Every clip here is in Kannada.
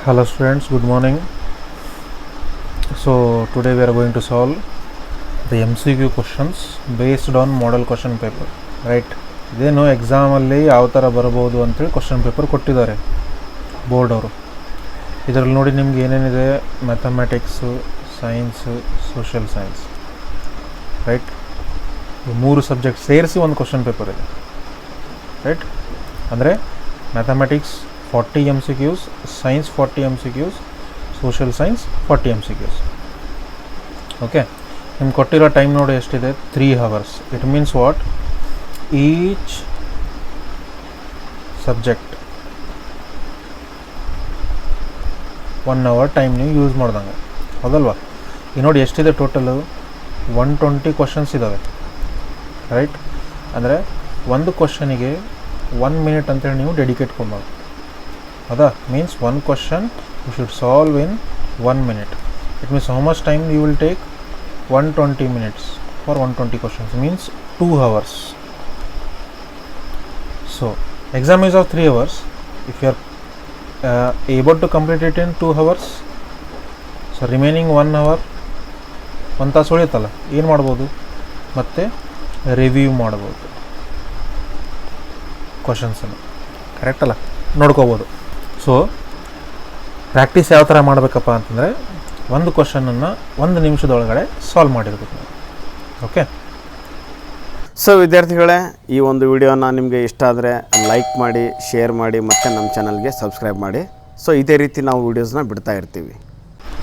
Hello students, good morning. So today we are going to solve the MCQ questions based on model question paper, right? ಇದೇನು ಎಕ್ಸಾಮಲ್ಲಿ ಯಾವ ಥರ ಬರಬಹುದು ಅಂತೇಳಿ ಕ್ವಶನ್ ಪೇಪರ್ ಕೊಟ್ಟಿದ್ದಾರೆ ಬೋರ್ಡ್ ಅವರು. ಇದರಲ್ಲಿ ನೋಡಿ ನಿಮ್ಗೆ ಏನೇನಿದೆ, mathematics, science, social science, right? ಮೂರು ಸಬ್ಜೆಕ್ಟ್ ಸೇರಿಸಿ ಒಂದು ಕ್ವಶನ್ ಪೇಪರ್ ಇದೆ, ರೈಟ್? ಅಂದರೆ mathematics 40 MCQs, science 40 MCQs, social science 40 MCQs. Okay, ನಿಮ್ಗೆ ಕೊಟ್ಟಿರೋ ಟೈಮ್ ನೋಡಿ ಎಷ್ಟಿದೆ, 3 hours. It means what, each subject 1 hour time ನೀವು ಯೂಸ್ ಮಾಡ್ದಂಗೆ, ಹೌದಲ್ವಾ? ಈಗ ನೋಡಿ ಎಷ್ಟಿದೆ ಟೋಟಲು, 120 ಕ್ವಶನ್ಸ್ ಇದ್ದಾವೆ, ರೈಟ್? ಅಂದರೆ ಒಂದು ಕ್ವಶನಿಗೆ 1 minute ಅಂತೇಳಿ ನೀವು ಡೆಡಿಕೇಟ್ ಕೊಡ್ಬೋದು. That means one question you should solve in 1 minute. It means how much time you will take? 120 minutes for 120 questions, means 2 hours. So exam is of 3 hours. If you are able to complete it in 2 hours, so remaining 1 hour, 1 ತಾಸು ಉಳಿಯುತ್ತಲ್ಲ, ಏನು ಮಾಡ್ಬೋದು, ಮತ್ತೆ ರಿವ್ಯೂ ಮಾಡ್ಬೋದು ಕ್ವಶನ್ಸನ್ನು, ಕರೆಕ್ಟ್ ಅಲ್ಲ, ನೋಡ್ಕೋಬೋದು. ಸೊ ಪ್ರಾಕ್ಟೀಸ್ ಯಾವ ಥರ ಮಾಡಬೇಕಪ್ಪ ಅಂತಂದರೆ, ಒಂದು ಕ್ವಶನನ್ನು 1 ನಿಮಿಷದೊಳಗಡೆ ಸಾಲ್ವ್ ಮಾಡಿರ್ಬೇಕು ನಾವು. ಓಕೆ, ಸೊ ವಿದ್ಯಾರ್ಥಿಗಳೇ, ಈ ಒಂದು ವಿಡಿಯೋನ ನಿಮಗೆ ಇಷ್ಟ ಆದರೆ ಲೈಕ್ ಮಾಡಿ, ಶೇರ್ ಮಾಡಿ, ಮತ್ತು ನಮ್ಮ ಚಾನಲ್ಗೆ ಸಬ್ಸ್ಕ್ರೈಬ್ ಮಾಡಿ. ಸೊ ಇದೇ ರೀತಿ ನಾವು ವೀಡಿಯೋಸ್ನ ಬಿಡ್ತಾ ಇರ್ತೀವಿ.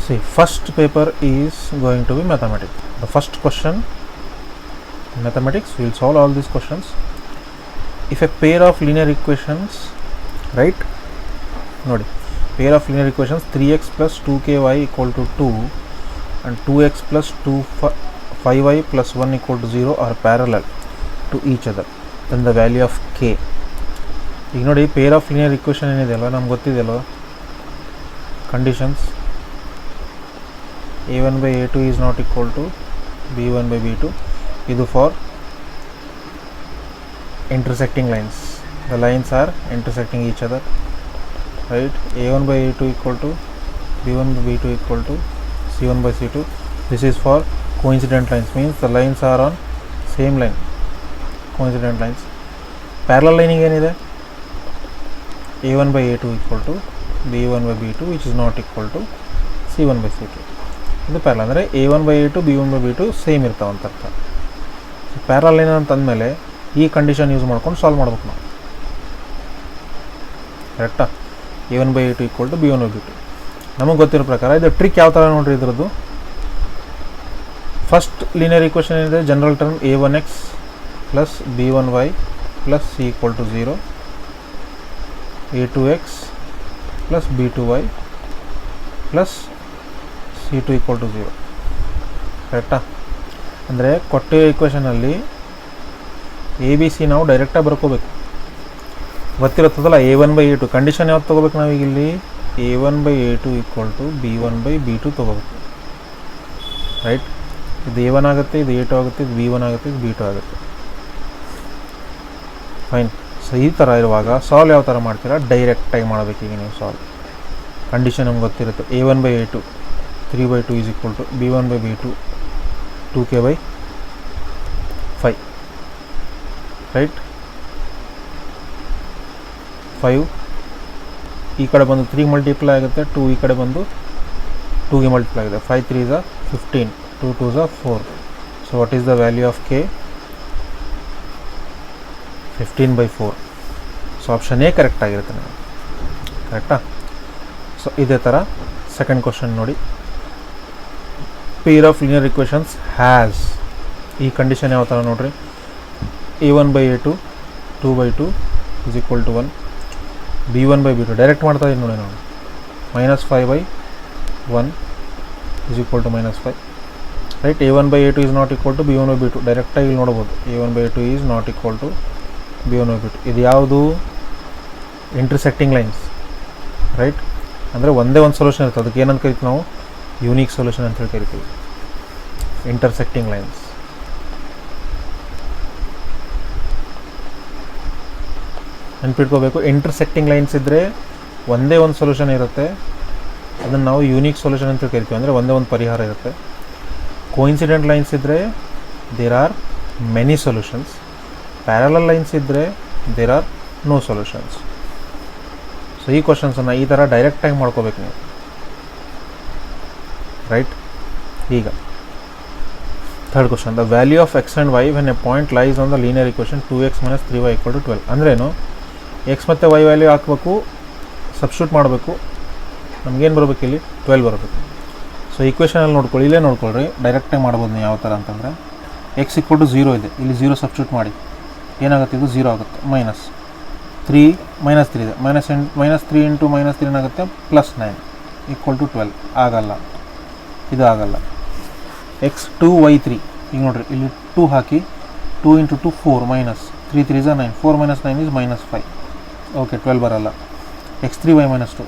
See, first paper is going to be mathematics. The first question mathematics, will solve all these questions. If a pair of linear equations, right? ನೋಡಿ, pair of linear equations 3x + 2ky = 2 and 2x + 5y + 1 = 0 are parallel to each other, then the value of k. ಈಗ ನೋಡಿ, ಪೇರ್ ಆಫ್ ಲೀನಿಯರ್ ಇಕ್ವೇಷನ್ ಏನಿದೆಯಲ್ಲ, ನಮ್ಗೆ ಗೊತ್ತಿದೆಯಲ್ಲ conditions. a1/a2 is not equal to b1/b2. ಇದು for intersecting lines. The lines are intersecting each other, right? a1/a2 equal to b1/b2 equal to c1/c2. This is for coincident lines, means the lines are on same line, coincident lines. Parallel lining ಏನಿದೆ, a1/a2 equal to b1/b2 which is not equal to c1/c2. ಇದು ಪ್ಯಾರಲ್ ಅಂದರೆ a1/a2 b1/b2 ಸೇಮ್ ಇರ್ತಾವಂತ ಅರ್ಥ. ಪ್ಯಾರಲ್ ಲೈನ್ ಅಂತಂದಮೇಲೆ ಈ ಕಂಡೀಷನ್ ಯೂಸ್ ಮಾಡ್ಕೊಂಡು ಸಾಲ್ವ್ ಮಾಡ್ಬೇಕು ನಾವು, ಕರೆಕ್ಟಾ? a1/a2 equal to b1/b2. ನಮಗೆ ಗೊತ್ತಿರೋ ಪ್ರಕಾರ ಇದು ಟ್ರಿಕ್ ಯಾವ ಥರ ನೋಡ್ರಿ ಇದ್ರದ್ದು. ಫಸ್ಟ್ ಲೀನಿಯರ್ ಈಕ್ವೇಷನ್ ಏನಿದೆ, general term a1x + b1y + c = 0, a2x + b2y + c2 = 0, ಕರೆಕ್ಟಾ? ಅಂದರೆ ಕೊಟ್ಟಿರೋ ಈಕ್ವೇಷನಲ್ಲಿ ಎ ಬಿ ಸಿ ನಾವು ಡೈರೆಕ್ಟಾಗಿ ಬರ್ಕೋಬೇಕು, ಗೊತ್ತಿರುತ್ತದಲ್ಲ. a1/a2 ಕಂಡೀಷನ್ ಯಾವ್ದು ತೊಗೋಬೇಕು ನಾವೀಗ ಇಲ್ಲಿ, a1/a2 = b1/b2 ತೊಗೋಬೇಕು, ರೈಟ್? ಇದು a1 ಆಗುತ್ತೆ, ಇದು a2 ಆಗುತ್ತೆ, ಇದು b1 ಆಗುತ್ತೆ, ಇದು b2 ಆಗುತ್ತೆ, ಫೈನ್. ಸೊ ಈ ಥರ ಇರುವಾಗ ಸಾಲ್ವ್ ಯಾವ ಥರ ಮಾಡ್ತೀರಾ, ಡೈರೆಕ್ಟಾಗಿ ಮಾಡಬೇಕೀಗ ನೀವು ಸಾಲ್ವ್. ಕಂಡೀಷನ್ ನಮ್ಗೆ ಗೊತ್ತಿರುತ್ತೆ, a1/a2 3/2 is equal to b1/b2 2k/5, right? 5 ಈ ಕಡೆ ಬಂದು 3 ಮಲ್ಟಿಪ್ಲೈ ಆಗುತ್ತೆ, 2 ಈ ಕಡೆ ಬಂದು 2ಗೆ ಮಲ್ಟಿಪ್ಲೈ ಆಗುತ್ತೆ, 5 3 is 15, 2 2 is 4. So what is the value of K? 15/4. So option A correct ಆಗಿರುತ್ತೆ ನಿಮಗೆ, ಕರೆಕ್ಟಾ? ಸೊ ಇದೇ ಥರ ಸೆಕೆಂಡ್ ಕ್ವಶನ್ ನೋಡಿ, pair of linear equations has, ಈ ಕಂಡೀಷನ್ ಯಾವ ಥರ ನೋಡ್ರಿ, a1/a2 2/2 is equal to 1, b1/b2 direct ಮಾಡ್ತಾ ಇದ್ದೀನಿ ನೋಡಿ ನಾವು, -5/1 is equal to -5, right? a1/a2 is not equal to b1/b2 ಡೈರೆಕ್ಟಾಗಿ ಇಲ್ಲಿ ನೋಡ್ಬೋದು, a1/2 is not equal to b1/b2. ಇದು ಯಾವುದು, ಇಂಟರ್ಸೆಕ್ಟಿಂಗ್ ಲೈನ್ಸ್, ರೈಟ್? ಅಂದರೆ ಒಂದೇ ಒಂದು ಸೊಲ್ಯೂಷನ್ ಇರ್ತದೆ, ಅದಕ್ಕೆ ಏನಂತ ಕರಿತೀವಿ ನಾವು, ಯೂನಿಕ್ ಸೊಲ್ಯೂಷನ್ ಅಂತೇಳಿ ಕರಿತೀವಿ, ಇಂಟರ್ಸೆಕ್ಟಿಂಗ್ ಲೈನ್ಸ್. ನೆನ್ಪಿಟ್ಕೋಬೇಕು, ಇಂಟರ್ಸೆಕ್ಟಿಂಗ್ ಲೈನ್ಸ್ ಇದ್ದರೆ ಒಂದೇ ಒಂದು ಸೊಲ್ಯೂಷನ್ ಇರುತ್ತೆ, ಅದನ್ನು ನಾವು ಯೂನಿಕ್ ಸೊಲ್ಯೂಷನ್ ಅಂತ ಕರಿತೀವಿ. ಅಂದರೆ ಒಂದೇ ಒಂದು ಪರಿಹಾರ ಇರುತ್ತೆ. ಕೋಇನ್ಸಿಡೆಂಟ್ ಲೈನ್ಸ್ ಇದ್ದರೆ there are many solutions. Parallel lines ಇದ್ದರೆ there are no solutions. So ಈ ಕ್ವಶನ್ಸನ್ನು ಈ ಥರ ಡೈರೆಕ್ಟಾಗಿ ಮಾಡ್ಕೋಬೇಕು ನೀವು, ರೈಟ್. ಈಗ third question, the value of x and y when a point lies on the linear equation 2x - 3y = 12. ಅಂದ್ರೇನು, ಎಕ್ಸ್ ಮತ್ತು ವೈ ವ್ಯಾಲ್ಯೂ ಹಾಕಬೇಕು, ಸಬ್ಸ್ಟಿಟ್ಯೂಟ್ ಮಾಡಬೇಕು, ನಮಗೇನು ಬರಬೇಕು ಇಲ್ಲಿ 12 ಬರಬೇಕು. ಸೊ ಈಕ್ವೇಷನಲ್ಲಿ ನೋಡ್ಕೊಳ್ಳಿ, ಇಲ್ಲೇ ನೋಡ್ಕೊಳ್ರಿ, ಡೈರೆಕ್ಟಾಗಿ ಮಾಡ್ಬೋದು ನೀವು. ಯಾವ ಥರ ಅಂತಂದರೆ x = 0 ಇದೆ, ಇಲ್ಲಿ 0 ಸಬ್ಸ್ಟಿಟ್ಯೂಟ್ ಮಾಡಿ ಏನಾಗುತ್ತೆ, ಇದು 0 ಆಗುತ್ತೆ. -3 ಇದೆ, -3 × -3 ಏನಾಗುತ್ತೆ +9 = 12. ಆಗಲ್ಲ, ಇದು ಆಗಲ್ಲ. x 2y3, ಈಗ ನೋಡಿರಿ ಇಲ್ಲಿ 2 ಹಾಕಿ, 2 × 2 4 -3 3 is 9, 4 - 9 is -5. ಓಕೆ, 12 ಬರಲ್ಲ. x3y - 2,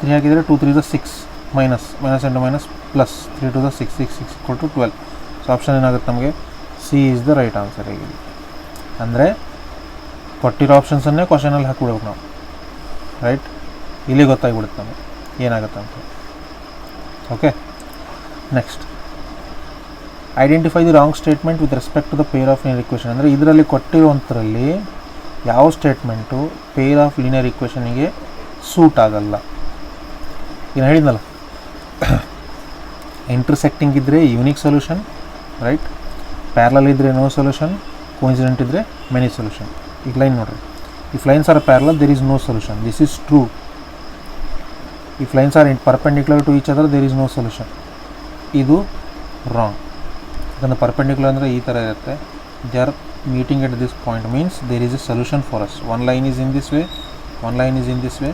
3 ಹಾಕಿದರೆ 2 3 is 6, -, -+, 3 2 6, 6 = 12. ಸೊ ಆಪ್ಷನ್ ಏನಾಗುತ್ತೆ ನಮಗೆ, C is the right answer. ಈಗ ಅಂದರೆ ಕೊಟ್ಟಿರೋ ಆಪ್ಷನ್ಸನ್ನೇ ಕ್ವಶನಲ್ಲಿ ಹಾಕಿಬಿಡ್ಬೇಕು ನಾವು, ರೈಟ್. ಇಲ್ಲಿ ಗೊತ್ತಾಗ್ಬಿಡುತ್ತೆ ನಮಗೆ ಏನಾಗುತ್ತೆ ಅಂತ. Okay, next, identify the wrong statement with respect to the pair of linear equation. ಅಂದರೆ ಇದರಲ್ಲಿ ಕೊಟ್ಟಿರುವಂಥರಲ್ಲಿ ಯಾವ ಸ್ಟೇಟ್ಮೆಂಟು ಪೇರ್ ಆಫ್ ಲೀನಿಯರ್ ಇಕ್ವೇಷನಿಗೆ ಸೂಟ್ ಆಗಲ್ಲ. ಏನು ಹೇಳಿದ್ನಲ್ಲ, ಇಂಟರ್ಸೆಕ್ಟಿಂಗ್ ಇದ್ದರೆ ಯೂನಿಕ್ ಸೊಲ್ಯೂಷನ್, ರೈಟ್. ಪ್ಯಾರಲಲ್ ಇದ್ದರೆ ನೋ ಸೊಲ್ಯೂಷನ್, ಕೋಇನ್ಸಿಡೆಂಟ್ ಇದ್ದರೆ ಮೆನಿ ಸೊಲ್ಯೂಷನ್. ಈಗ ಲೈನ್ ನೋಡಿರಿ, if lines are parallel there is no solution, this is true. If lines are perpendicular to each other there is no solution, ಇದು ರಾಂಗ್. ಯಾಕಂದರೆ ಪರ್ಪೆಂಡಿಕ್ಯುಲರ್ ಅಂದರೆ ಈ ಥರ ಇರುತ್ತೆ, they are meeting at this point means there is a solution for us. One line is in this way, one line is in this way,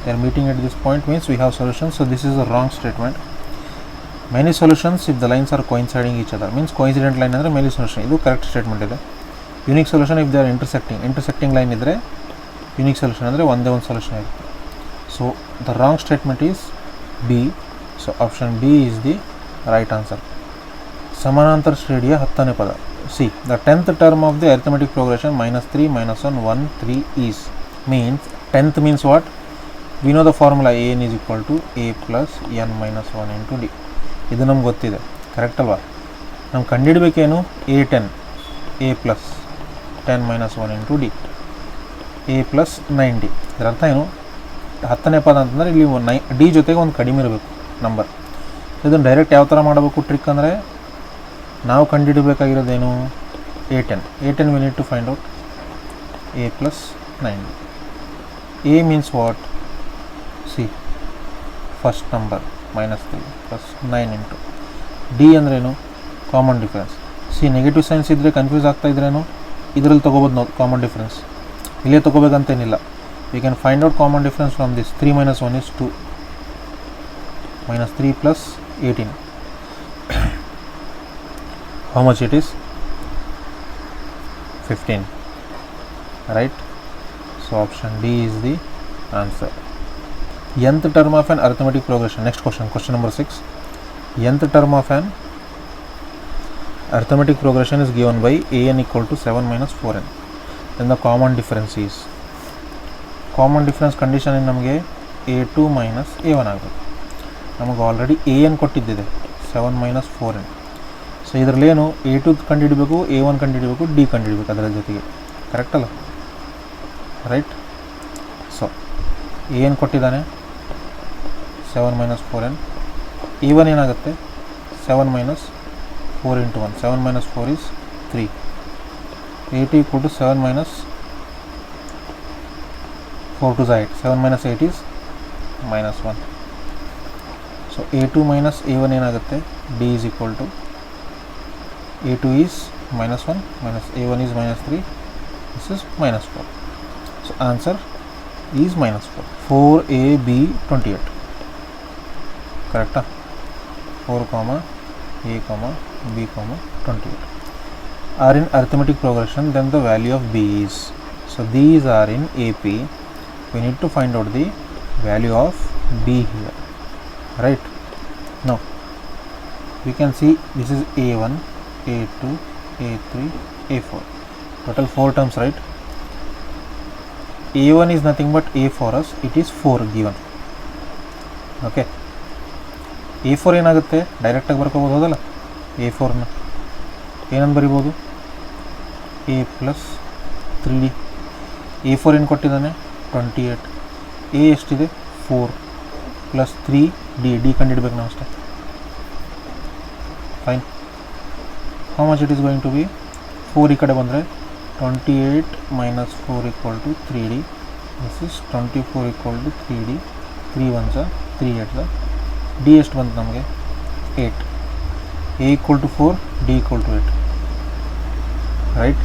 they are meeting at this point means we have solution. So this is a wrong statement. Many solutions if the lines are coinciding each other means coincident line ಅಂದರೆ ಮೆನಿ ಸೊಲ್ಯೂಷನ್, ಇದು ಕರೆಕ್ಟ್ ಸ್ಟೇಟ್ಮೆಂಟ್ ಇದೆ. Unique solution if they are intersecting line ಇದ್ದರೆ ಯೂನಿಕ್ ಸೊಲ್ಯೂಷನ್ ಅಂದರೆ ಒಂದೇ ಒಂದು ಸೊಲ್ಯೂಷನ್ ಇರುತ್ತೆ. So the wrong statement is B. So option B is the right answer. ಸಮಾನಾಂತರ ಶ್ರೇಣಿಯ 10ನೇ ಪದ. C, the 10th term of the arithmetic progression -3 - 1 1 3 is means 10th means what? We know the formula an is equal to a plus n minus 1 into d. ಇದು ನಮ್ಗೆ ಗೊತ್ತಿದೆ, ಕರೆಕ್ಟ್ ಅಲ್ವಾ? ನಮ್ಗೆ ಕಂಡುಹಿಡಬೇಕೇನು, a10 a plus 10 minus 1 into d, a plus 9d. ಇದರ ಅರ್ಥ ಏನು, 10ನೇ ಪದ ಅಂತಂದರೆ ಇಲ್ಲಿ ಡಿ ಜೊತೆಗೆ ಒಂದು ಕಡಿಮೆ ಇರಬೇಕು ನಂಬರ್. ಇದನ್ನು ಡೈರೆಕ್ಟ್ ಯಾವ ಥರ ಮಾಡಬೇಕು ಟ್ರಿಕ್ ಅಂದರೆ, ನಾವು ಕಂಡುಹಿಡಬೇಕಾಗಿರೋದೇನು, a10 we need to find out a plus 9d. a means what? see, first number -3 plus 9 into d ಅಂದ್ರೇನು, common difference. See, negative signs ಇದ್ದರೆ ಕನ್ಫ್ಯೂಸ್ ಆಗ್ತಾ ಇದ್ರೇನು, ಇದರಲ್ಲಿ ತೊಗೋಬೋದು ನಾವು ಕಾಮನ್ ಡಿಫರೆನ್ಸ್, ಇಲ್ಲೇ ತೊಗೋಬೇಕಂತೇನಿಲ್ಲ. We can find out common difference from this. 3 - 1 is 2, -3 plus 18. how much it is? 15, right? So option D is the answer. nth term of an arithmetic progression. Next question, question number 6. nth term of an arithmetic progression is given by an equal to 7 minus 4n. Then the common difference is, common difference condition in ನಮಗೆ a2 minus a1 ಆಗಬೇಕು. ನಮಗೆ ಆಲ್ರೆಡಿ an ಕೊಟ್ಟಿದ್ದಿದೆ 7 minus 4n. ಸೊ ಇದರಲ್ಲೇನು, a2 ಕಂಡುಹಿಡಬೇಕು, a1 ಕಂಡುಹಿಡಬೇಕು, d ಕಂಡುಹಿಡಬೇಕು ಅದರ ಜೊತೆಗೆ, ಕರೆಕ್ಟ್ ಅಲ್ಲ, ರೈಟ್? ಸೊ an ಕೊಟ್ಟಿದ್ದಾನೆ 7 minus 4n, a1 ಏನಾಗುತ್ತೆ 7 minus 4 into 1, 7 minus 4 is 3, a2 equal to 7 minus 4 to 8, 7 minus 8 is -1. So a2 minus a1 ಏನಾಗುತ್ತೆ, d is equal to a2 is -1 minus a1 is -3, this is -4. So answer is -4. 4ab 28, correct? 4, a, b, 28 are in arithmetic progression, then the value of b is, so these are in AP, we need to find out the value of b here, right? Now we can see this is a1, a2, a3, a4, total 4 terms, right? a1 is nothing but a for us, it is 4 given. Okay. A4 ಏನಾಗುತ್ತೆ, ಡೈರೆಕ್ಟಾಗಿ ಬರ್ಕೋಬೋದು ಹೌದಲ್ಲ. A4ನ ಏನಂತ ಬರಿಬೋದು, A ಪ್ಲಸ್ 3D. A4 ಏನು ಕೊಟ್ಟಿದ್ದಾನೆ 28. A ಎಷ್ಟಿದೆ 4 ಪ್ಲಸ್ 3D ಕಂಡಿಡ್ಬೇಕು ನಾವು ಅಷ್ಟೇ. Fine. How much it is going to be, 4 ಈ ಕಡೆ ಬಂದರೆ 28 minus 4 equal to 3D. This is 24 equal to 3D. 3 1 3 8 D ಎಷ್ಟು ಬಂತು ನಮಗೆ 8. A equal to 4, D equal to 8. Right.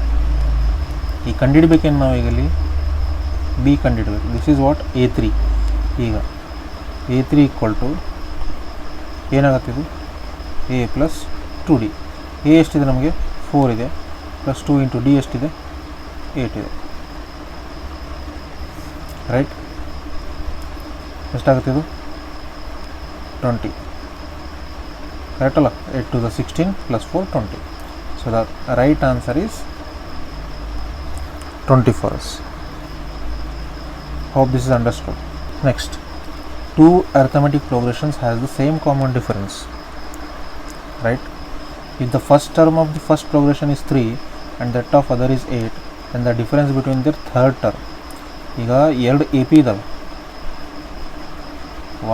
ಈ ಕಂಡಿಡ್ಬೇಕೇನು ನಾವು ಈಗ ಇಲ್ಲಿ B ಕಂಡಿಡ್ಬೇಕು. This is what A3. ಈಗ A3 ಈಕ್ವಲ್ ಟು ಏನಾಗತ್ತಿದು A ಪ್ಲಸ್ 2D. A ಎಷ್ಟಿದೆ ನಮಗೆ 4 ಇದೆ, ಪ್ಲಸ್ 2 ಇಂಟು D ಎಷ್ಟಿದೆ 8 ಇದೆ. ರೈಟ್. ಎಷ್ಟಾಗುತ್ತಿದು 20. ಕರೆಕ್ಟ್ ಅಲ್ಲ. 8 to the 16 plus 4 20. So the right answer is 24. Hope this is understood. Next, two arithmetic progressions has the same common difference, right? If the first term of the first progression is 3 and that of other is 8, then the difference between their third term. ಈಗ ಎರಡು AP ಇದಾವೆ,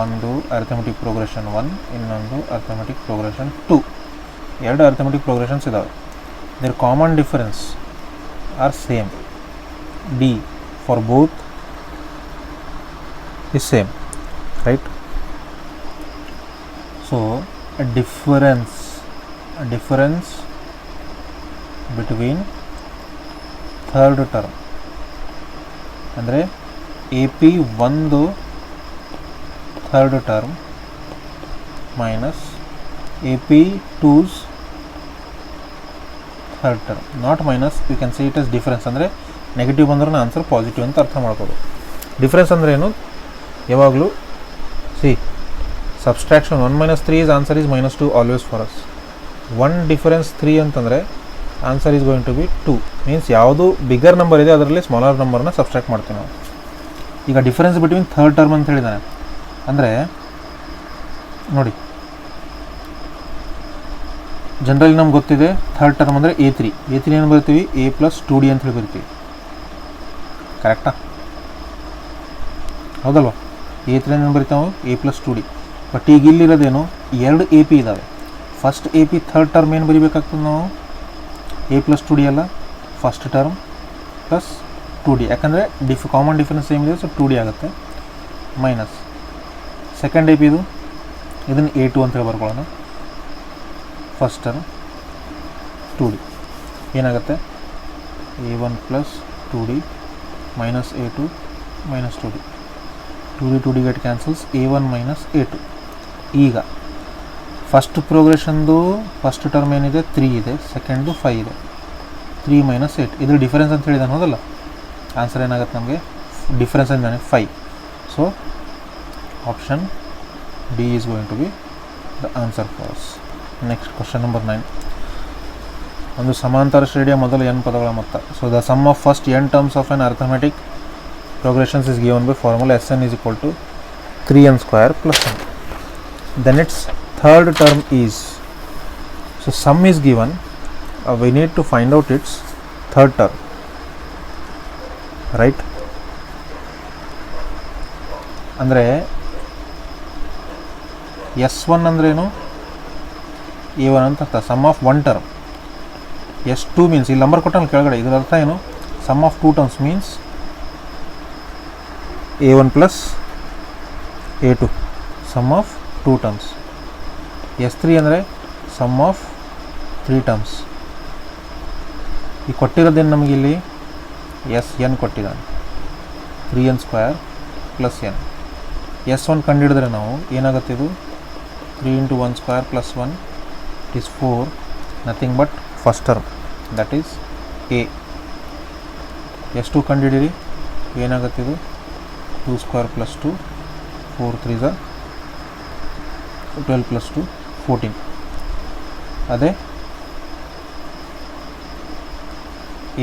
ಒಂದು ಅರ್ಥಮೆಟಿಕ್ ಪ್ರೋಗ್ರೆಷನ್ 1, ಇನ್ನೊಂದು ಅರ್ಥಮೆಟಿಕ್ ಪ್ರೋಗ್ರೆಷನ್ 2. ಎರಡು ಅರ್ಥಮೆಟಿಕ್ ಪ್ರೋಗ್ರೆಷನ್ಸ್ ಇದಾವೆ. Their common difference are same. D for both is same, right? So a difference between third term ಅಂದರೆ AP ಒಂದು third term minus AP 2's third term, not minus, you can say it as difference. ಅಂದರೆ ನೆಗೆಟಿವ್ ಬಂದ್ರೂ ಆನ್ಸರ್ ಪಾಸಿಟಿವ್ ಅಂತ ಅರ್ಥ ಮಾಡ್ಬೋದು. ಡಿಫ್ರೆನ್ಸ್ ಅಂದರೆ ಏನು, ಯಾವಾಗಲೂ C subtraction 1 minus 3 is answer is -2 always for us. 1 difference 3 ಅಂತಂದರೆ answer is going to be 2. Means ಯಾವುದು ಬಿಗ್ಗರ್ ನಂಬರ್ ಇದೆ ಅದರಲ್ಲಿ ಸ್ಮಾಲರ್ ನಂಬರ್ನ ಸಬ್ಸ್ಟ್ರಾಕ್ಟ್ ಮಾಡ್ತೀವಿ ನಾವು. ಈಗ ಡಿಫರೆನ್ಸ್ ಬಿಟ್ವೀನ್ ಥರ್ಡ್ ಟರ್ಮ್ ಅಂತ ಹೇಳಿದ್ದಾನೆ ಅಂದರೆ ನೋಡಿ, ಜನರಲಿ ನಮ್ಗೆ ಗೊತ್ತಿದೆ ಥರ್ಡ್ ಟರ್ಮ್ ಅಂದರೆ A3 ಏನು ಬರ್ತೀವಿ A ಪ್ಲಸ್ 2D ಅಂತ ಹೇಳಿ ಬರ್ತೀವಿ. ಕರೆಕ್ಟಾ ಹೌದಲ್ವಾ. A3 ಏನು ಬರಿತಾವೆ A ಪ್ಲಸ್ 2D. ಬಟ್ ಈಗ ಇಲ್ಲಿರೋದೇನು, ಎರಡು AP ಇದ್ದಾವೆ. ಫಸ್ಟ್ AP ಥರ್ಡ್ ಟರ್ಮ್ ಏನು ಬರಿಬೇಕಾಗ್ತದೆ ನಾವು A ಪ್ಲಸ್ 2D ಅಲ್ಲ, ಫಸ್ಟ್ ಟರ್ಮ್ ಪ್ಲಸ್ 2D. ಯಾಕಂದರೆ ಕಾಮನ್ ಡಿಫರೆನ್ಸ್ ಏನಿದೆ, ಸೊ 2D ಆಗುತ್ತೆ. ಮೈನಸ್ ಸೆಕೆಂಡ್ AP ಇದನ್ನು A2 ಅಂತ ಹೇಳಿ ಬರ್ಕೊಳ್ಳೋಣ. ಫಸ್ಟ್ ಟರ್ಮ್ 2D ಏನಾಗುತ್ತೆ A1 plus 2D minus A2 minus 2D get cancels, A1 minus A2. ಈಗ ಫಸ್ಟ್ ಪ್ರೋಗ್ರೆಷನ್ದು ಫಸ್ಟ್ ಟರ್ಮ್ ಏನಿದೆ 3 ಇದೆ, ಸೆಕೆಂಡ್ದು 5 ಇದೆ. 3 ಮೈನಸ್ 8 ಇದ್ರ ಡಿಫರೆನ್ಸ್ ಅಂತ ಹೇಳಿದಾನೆ ಹೌದಲ್ಲ. ಆನ್ಸರ್ ಏನಾಗುತ್ತೆ ನಮಗೆ ಡಿಫರೆನ್ಸ್ ಅಂತಾನೆ 5. So option D is going to be the answer for us. Next question number 9. ಒಂದು ಸಮಾಂತರ ಶ್ರೇಣಿಯ ಮೊದಲ n ಪದಗಳ ಮೊತ್ತ. So the sum of first n terms of an arithmetic progressions is given by formula Sn is equal to 3n square plus 1. Then its third term is, so sum is given, we need to find out its third term, right? ಅಂದರೆ S1 ಅಂದ್ರೇನು A1 ಅಂತ ಅರ್ಥ, sum of one term. S2 means ಇಲ್ಲಿ ನಂಬರ್ ಕೊಟ್ಟಲ್ಲಿ ಕೆಳಗಡೆ, ಇದರ ಅರ್ಥ ಏನು, sum of two terms means A1 plus A2, sum of two terms. S3 ಅಂದರೆ ಸಮ್ ಆಫ್ 3 ಟರ್ಮ್ಸ್. ಈ ಕೊಟ್ಟಿರೋದೇನು ನಮಗೆ ಇಲ್ಲಿ Sn ಕೊಟ್ಟಿದ್ದಾನೆ, 3n square plus n. S1 ಕಂಡುಹಿಡಿದ್ರೆ ನಾವು ಏನಾಗುತ್ತೆ, ಇದು 3 into 1 square plus 1, it is 4, nothing but first term, that is A. S2 ಕಂಡುಹಿಡಿರಿ, ಏನಾಗುತ್ತೆ ಇದು 2 square plus 2, 4 3s are 12 plus 2 14. ಅದೇ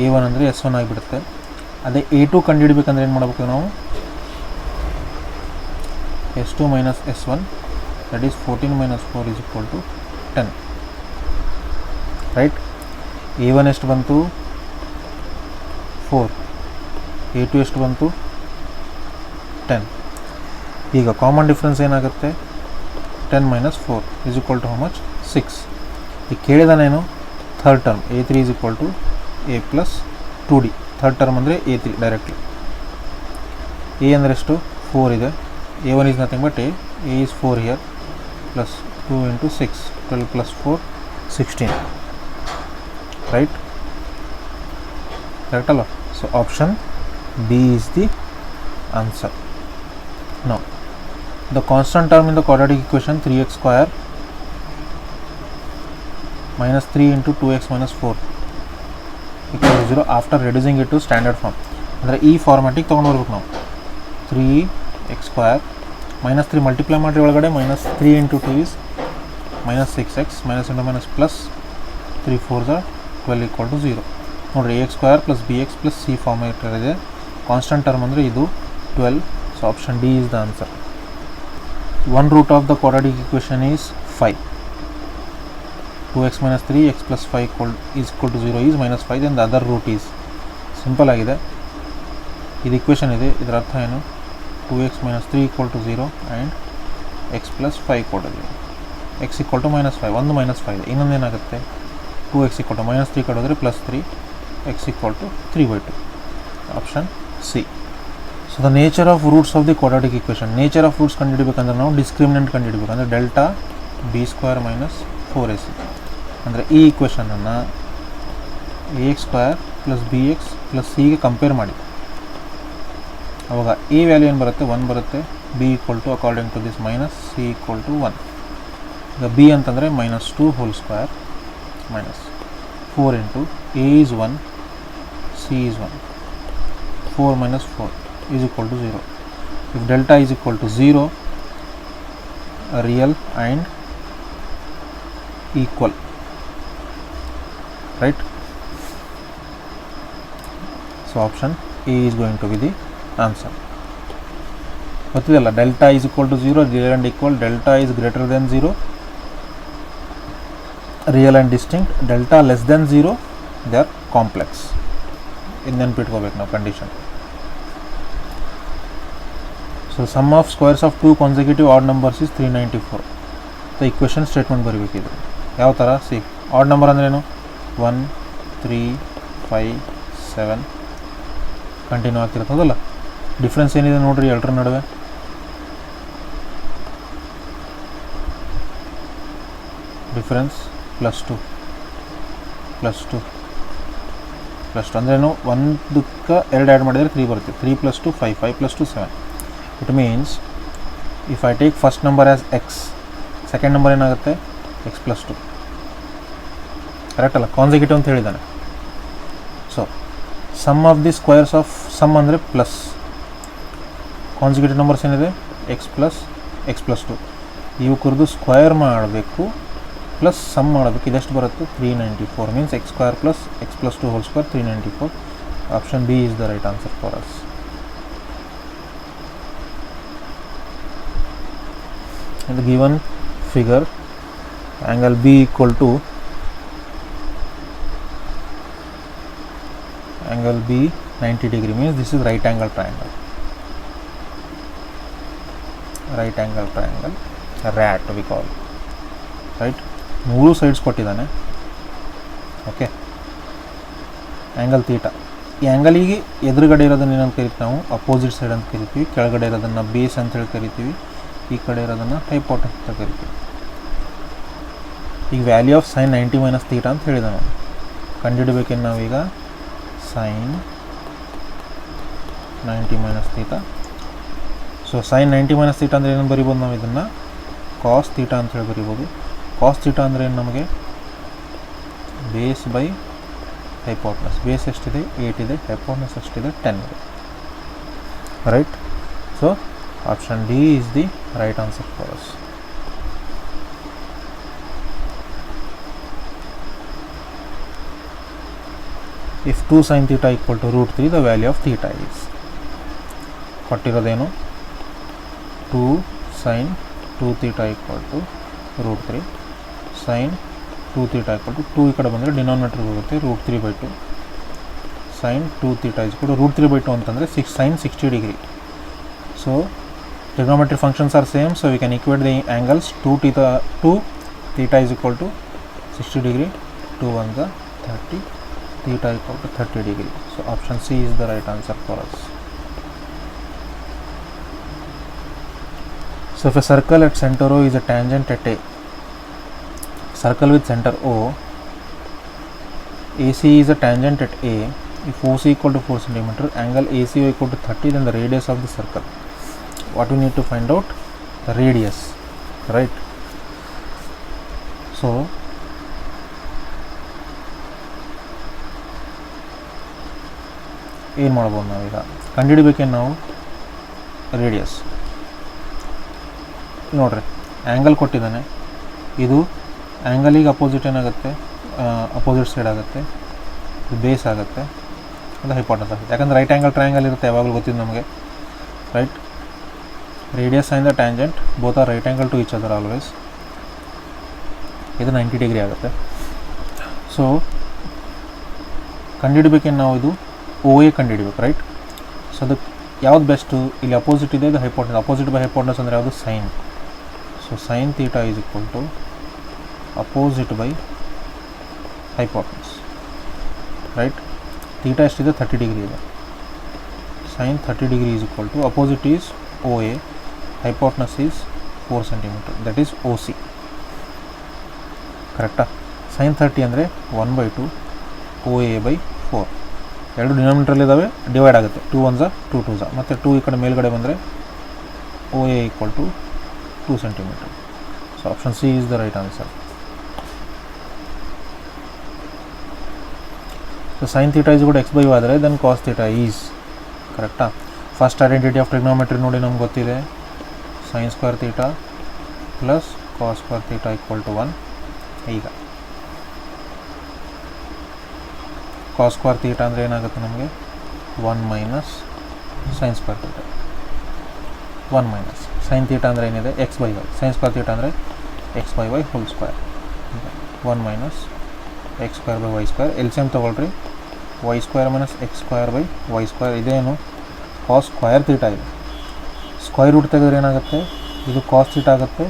A1 ಅಂದರೆ S1 ಆಗಿಬಿಡುತ್ತೆ. ಅದೇ A2 ಕಂಡುಹಿಡಬೇಕಂದ್ರೆ ಏನು ಮಾಡಬೇಕು ನಾವು, S2 minus S1, that is 14 minus 4 is equal to 10. Right? A1 ಎಷ್ಟು ಬಂತು 4, A2 ಎಷ್ಟು ಬಂತು 10. ಈಗ ಕಾಮನ್ ಡಿಫ್ರೆನ್ಸ್ ಏನಾಗುತ್ತೆ 10 minus 4 is equal to how much 6. ಈಗ ಕೇಳಿದಾನೇನು third term A3 is equal to A plus 2D. Third term ಅಂದರೆ A3 ಡೈರೆಕ್ಟ್ಲಿ. A ಅಂದರೆ ಎಷ್ಟು 4 ಇದೆ. A1 is nothing but A is 4 here plus 2 into 6, 12 plus 4 16. Right? Correct alva? So option B is the answer. Now the constant term in the quadratic equation 3x square minus 3 into 2x minus 4 equal to 0 after reducing it to standard form. ಅಂದರೆ ಈ ಫಾರ್ಮ್ಯಾಟಿಗೆ ತೊಗೊಂಡು ಬರ್ಬೇಕು ನಾವು. 3x square minus 3 ಮಲ್ಟಿಪ್ಲೈ ಮಾಡಿರಿ ಒಳಗಡೆ minus 3 into 2 is minus 6x minus into minus plus 3 4s are 12 equal to 0. ನೋಡಿರಿ ax square plus bx plus c format ಇದೆ. ಕಾನ್ಸ್ಟಂಟ್ ಟರ್ಮ್ ಅಂದರೆ ಇದು 12. So option D is the answer. One root of the quadratic equation is 5. 2x minus 3 x plus 5 is equal to 0 is minus 5. Then the other root is simple ಆಗಿದೆ. ಇದು ಇಕ್ವೇಷನ್ ಇದೆ. ಇದರ ಅರ್ಥ ಏನು 2x minus 3 equal to 0 and x plus 5 equal to 0. x equal to minus 5. ಒಂದು minus 5 ಇದೆ. ಇನ್ನೊಂದು ಏನಾಗುತ್ತೆ 2x equal to minus 3 ಕಡೋದ್ರೆ plus 3, x equal to 3/2. Option C. So the nature of roots of the quadratic equation. Nature of roots ಕಂಡುಹಿಡಬೇಕಂದ್ರೆ ನಾವು ಡಿಸ್ಕ್ರಿಮಿನೆಂಟ್ ಕಂಡುಹಿಡಬೇಕು. ಅಂದರೆ delta B square minus 4ac. ಅಂದರೆ ಈ ಇಕ್ವೇಷನನ್ನು ax square plus B X plus ಸಿಗೆ ಕಂಪೇರ್ ಮಾಡಿ. ಅವಾಗ ಎ ವ್ಯಾಲ್ಯೂ ಏನು ಬರುತ್ತೆ 1 ಬರುತ್ತೆ. B equal to according to this minus C equal to 1. ಈಗ ಬಿ ಅಂತಂದರೆ minus 2 whole square minus 4 into A is 1 C is 1. 4 minus 4 is equal to 0. If delta is equal to 0, real and equal, right? So option A is going to be the answer. ಗೊತ್ತಿದೆಯಲ್ಲ, delta is equal to 0, real and equal. Delta is greater than 0, real and distinct. Delta less than 0, they are complex. ಇದು ನೆನ್ಪಿಟ್ಕೋಬೇಕು ನಾವು condition. So sum of squares of 2 consecutive odd numbers is 394. So equation statement ಬರೀಬೇಕಿದೆ. ಯಾವ ಥರ ಸಿ ಆಡ್ ನಂಬರ್ ಅಂದ್ರೇನು 1 3 5 7 ಕಂಟಿನ್ಯೂ ಆಗ್ತಿರ್ತದಲ್ಲ. ಡಿಫ್ರೆನ್ಸ್ ಏನಿದೆ ನೋಡಿರಿ ಎರಡರ ನಡುವೆ. ಡಿಫ್ರೆನ್ಸ್ +2 +2 +2 ಅಂದ್ರೇನು, ಒಂದಕ್ಕೆ 2 ಆ್ಯಡ್ ಮಾಡಿದರೆ 3 ಬರುತ್ತೆ. 3 + 2 5, 5 + 2 7. It means if I take first number as X, second number ಏನಾಗುತ್ತೆ x + 2. ಕರೆಕ್ಟ್ ಅಲ್ಲ, ಕಾನ್ಸಿಕ್ಯೂಟಿವ್ ಅಂತ ಹೇಳಿದ್ದಾನೆ. So sum of the squares of sum ಅಂದರೆ ಪ್ಲಸ್, ಕಾನ್ಸಿಕ್ಯೂಟಿವ್ ನಂಬರ್ಸ್ ಏನಿದೆ x + 2. ಇವು ಕುರಿದು ಸ್ಕ್ವೇರ್ ಮಾಡಬೇಕು ಪ್ಲಸ್ ಸಮ್ ಮಾಡಬೇಕು. ಇದೆಷ್ಟು ಬರುತ್ತೆ 394. Means x square plus x + 2 whole square 394. Option B is the right answer for us. In the given figure, angle B equal to angle B 90 degree means this is right angle triangle. Right angle triangle, RAT we call, right? ಮೂರು ಸೈಡ್ಸ್ ಕೊಟ್ಟಿದ್ದಾನೆ. Okay, angle theta. ಈ ಆ್ಯಂಗಲಿಗೆ ಎದುರುಗಡೆ ಇರೋದನ್ನು ಏನಂತ ಕರಿತೀವಿ ನಾವು ಅಪೋಸಿಟ್ ಸೈಡ್ ಅಂತ ಕರಿತೀವಿ. ಕೆಳಗಡೆ ಇರೋದನ್ನು ಬೇಸ್ ಅಂತೇಳಿ ಕರಿತೀವಿ. ಈ ಕಡೆ ಇರೋದನ್ನು ಹೈಪೋಟೆನ್ಸ್ ಅಂತ ಕರಿತೀವಿ. ಈಗ ವ್ಯಾಲ್ಯೂ ಆಫ್ ಸೈನ್ 90 - ಥೀಟಾ ಅಂತ ಹೇಳಿದ ನಾವು ಕಂಡುಹಿಡಬೇಕೇನು ನಾವೀಗ sine 90 - theta. So sine 90 - theta ಅಂದರೆ ಏನು ಬರಿಬೋದು ನಾವು ಇದನ್ನು ಕಾಸ್ ಥೀಟಾ ಅಂತ ಹೇಳಿ ಬರಿಬೋದು. ಕಾಸ್ ಥೀಟಾ ಅಂದರೆ ಏನು ನಮಗೆ ಬೇಸ್ ಬೈ ಹೈಪೋಟೆನ್ಸ್. ಬೇಸ್ ಎಷ್ಟಿದೆ 8 ಇದೆ, ಹೈಪೋಟೆನ್ಸ್ ಎಷ್ಟಿದೆ 10 ಇದೆ, right? So option D is the right answer for us. If 2 sin theta equal to √3, the value of theta is ಕೊಟ್ಟಿರೋದೇನು 2 sin 2 theta equal to root 3, sin 2 theta equal to 2 ಈ ಕಡೆ ಬಂದರೆ ಡಿನಾಮಿನೇಟರ್ ಹೋಗುತ್ತೆ √3/2, sin 2 theta is equal to √3/2 ಅಂತಂದರೆ sin 60 degree. So trigonometric functions are same, so we can equate the angles. 2 theta is equal to 60 degree, 2 1s are 30, theta equal to 30 degree. So option C is the right answer for us. So if a circle at center O is a tangent at A, circle with center O, AC is a tangent at A. If OC equal to 4 cm, angle ACO equal to 30, then the radius of the circle. What we need to find out? The radius, right? So ಏನು ಮಾಡ್ಬೋದು ನಾವೀಗ ಕಂಡುಹಿಡಿಬೇಕೇನು ನಾವು ರೇಡಿಯಸ್. ನೋಡ್ರಿ ಆ್ಯಂಗಲ್ ಕೊಟ್ಟಿದ್ದಾನೆ, ಇದು ಆ್ಯಂಗಲಿಗೆ ಅಪೋಸಿಟ್ ಏನಾಗುತ್ತೆ, ಅಪೋಸಿಟ್ ಸೈಡ್ ಆಗುತ್ತೆ, ಇದು ಬೇಸ್ ಆಗುತ್ತೆ, ಅದು ಹೈಪೋಟನಸ್ ಆಗುತ್ತೆ. ಯಾಕಂದರೆ ರೈಟ್ ಆ್ಯಂಗಲ್ ಟ್ರಯಾಂಗಲ್ ಇರುತ್ತೆ, ಯಾವಾಗಲೂ ಗೊತ್ತಿದ್ದು ನಮಗೆ, right? Radius and the tangent both are right angle to each other always. ಇದು 90 ಡಿಗ್ರಿ ಆಗುತ್ತೆ. ಸೊ ಕಂಡುಹಿಡಬೇಕೇನು ನಾವು, ಇದು OA ಕಂಡುಹಿಡಬೇಕು, ರೈಟ್? ಸೊ ಅದಕ್ಕೆ ಯಾವ್ದು ಬೆಸ್ಟು? ಇಲ್ಲಿ ಅಪೋಸಿಟ್ ಇದೆ, ಇದು ಹೈಪೋಟನಸ್. ಅಪೋಸಿಟ್ ಬೈ ಹೈಪೋಟನಸ್ ಅಂದರೆ ಯಾವುದು? Sine. So sine theta is equal to opposite by hypotenuse, right? Theta ಎಷ್ಟಿದೆ? 30 ಡಿಗ್ರಿ ಇದೆ. Sine 30 degree is equal to opposite is OA, hypotenuse is 4 cm, that is OC. ಕರೆಕ್ಟಾ? ಸೈನ್ 30 ಅಂದರೆ 1/2 OA/4. ಎರಡು ಡಿನಾಮಿನೇಟರಲ್ಲಿದ್ದಾವೆ, ಡಿವೈಡ್ ಆಗುತ್ತೆ. 2 1s are 2 2s are, ಮತ್ತು 2 ಈ ಕಡೆ ಮೇಲ್ಗಡೆ ಬಂದರೆ OA equal to 2 cm. So option C is the right answer. So sine theta is ಕೂಡ x/y ಆದರೆ ದೆನ್ ಕಾಸ್ ಥೀಟಾ ಈಸ್, ಕರೆಕ್ಟಾ? ಫಸ್ಟ್ ಐಡೆಂಟಿಟಿ ಆಫ್ ಟ್ರಿಗ್ನೋಮೆಟ್ರಿ ನೋಡಿ ನಮ್ಗೆ ಗೊತ್ತಿದೆ, sine square theta plus cos square theta equal to 1. ಈಗ ಕಾಸ್ ಸ್ಕ್ವೇರ್ ಥೀಟಾ ಅಂದರೆ ಏನಾಗುತ್ತೆ ನಮಗೆ? 1 minus sine square theta, 1 minus sine theta ಅಂದರೆ ಏನಿದೆ? x/y. ಸೈನ್ ಸ್ಕ್ವೇರ್ ಥೀಟಾ ಅಂದರೆ x/y whole square, 1 minus x²/y². LCM ತೊಗೊಳ್ರಿ, y² ಮೈನಸ್ x²/y². ಇದೇನು? ಕಾಸ್ ಸ್ಕ್ವೇರ್ ಥೀಟಾ ಇದೆ. ಸ್ಕ್ವೇರ್ ರೂಟ್ ತೆಗೆದ್ರೆ ಏನಾಗುತ್ತೆ? ಇದು ಕಾಸ್ ಥೀಟಾ ಆಗುತ್ತೆ.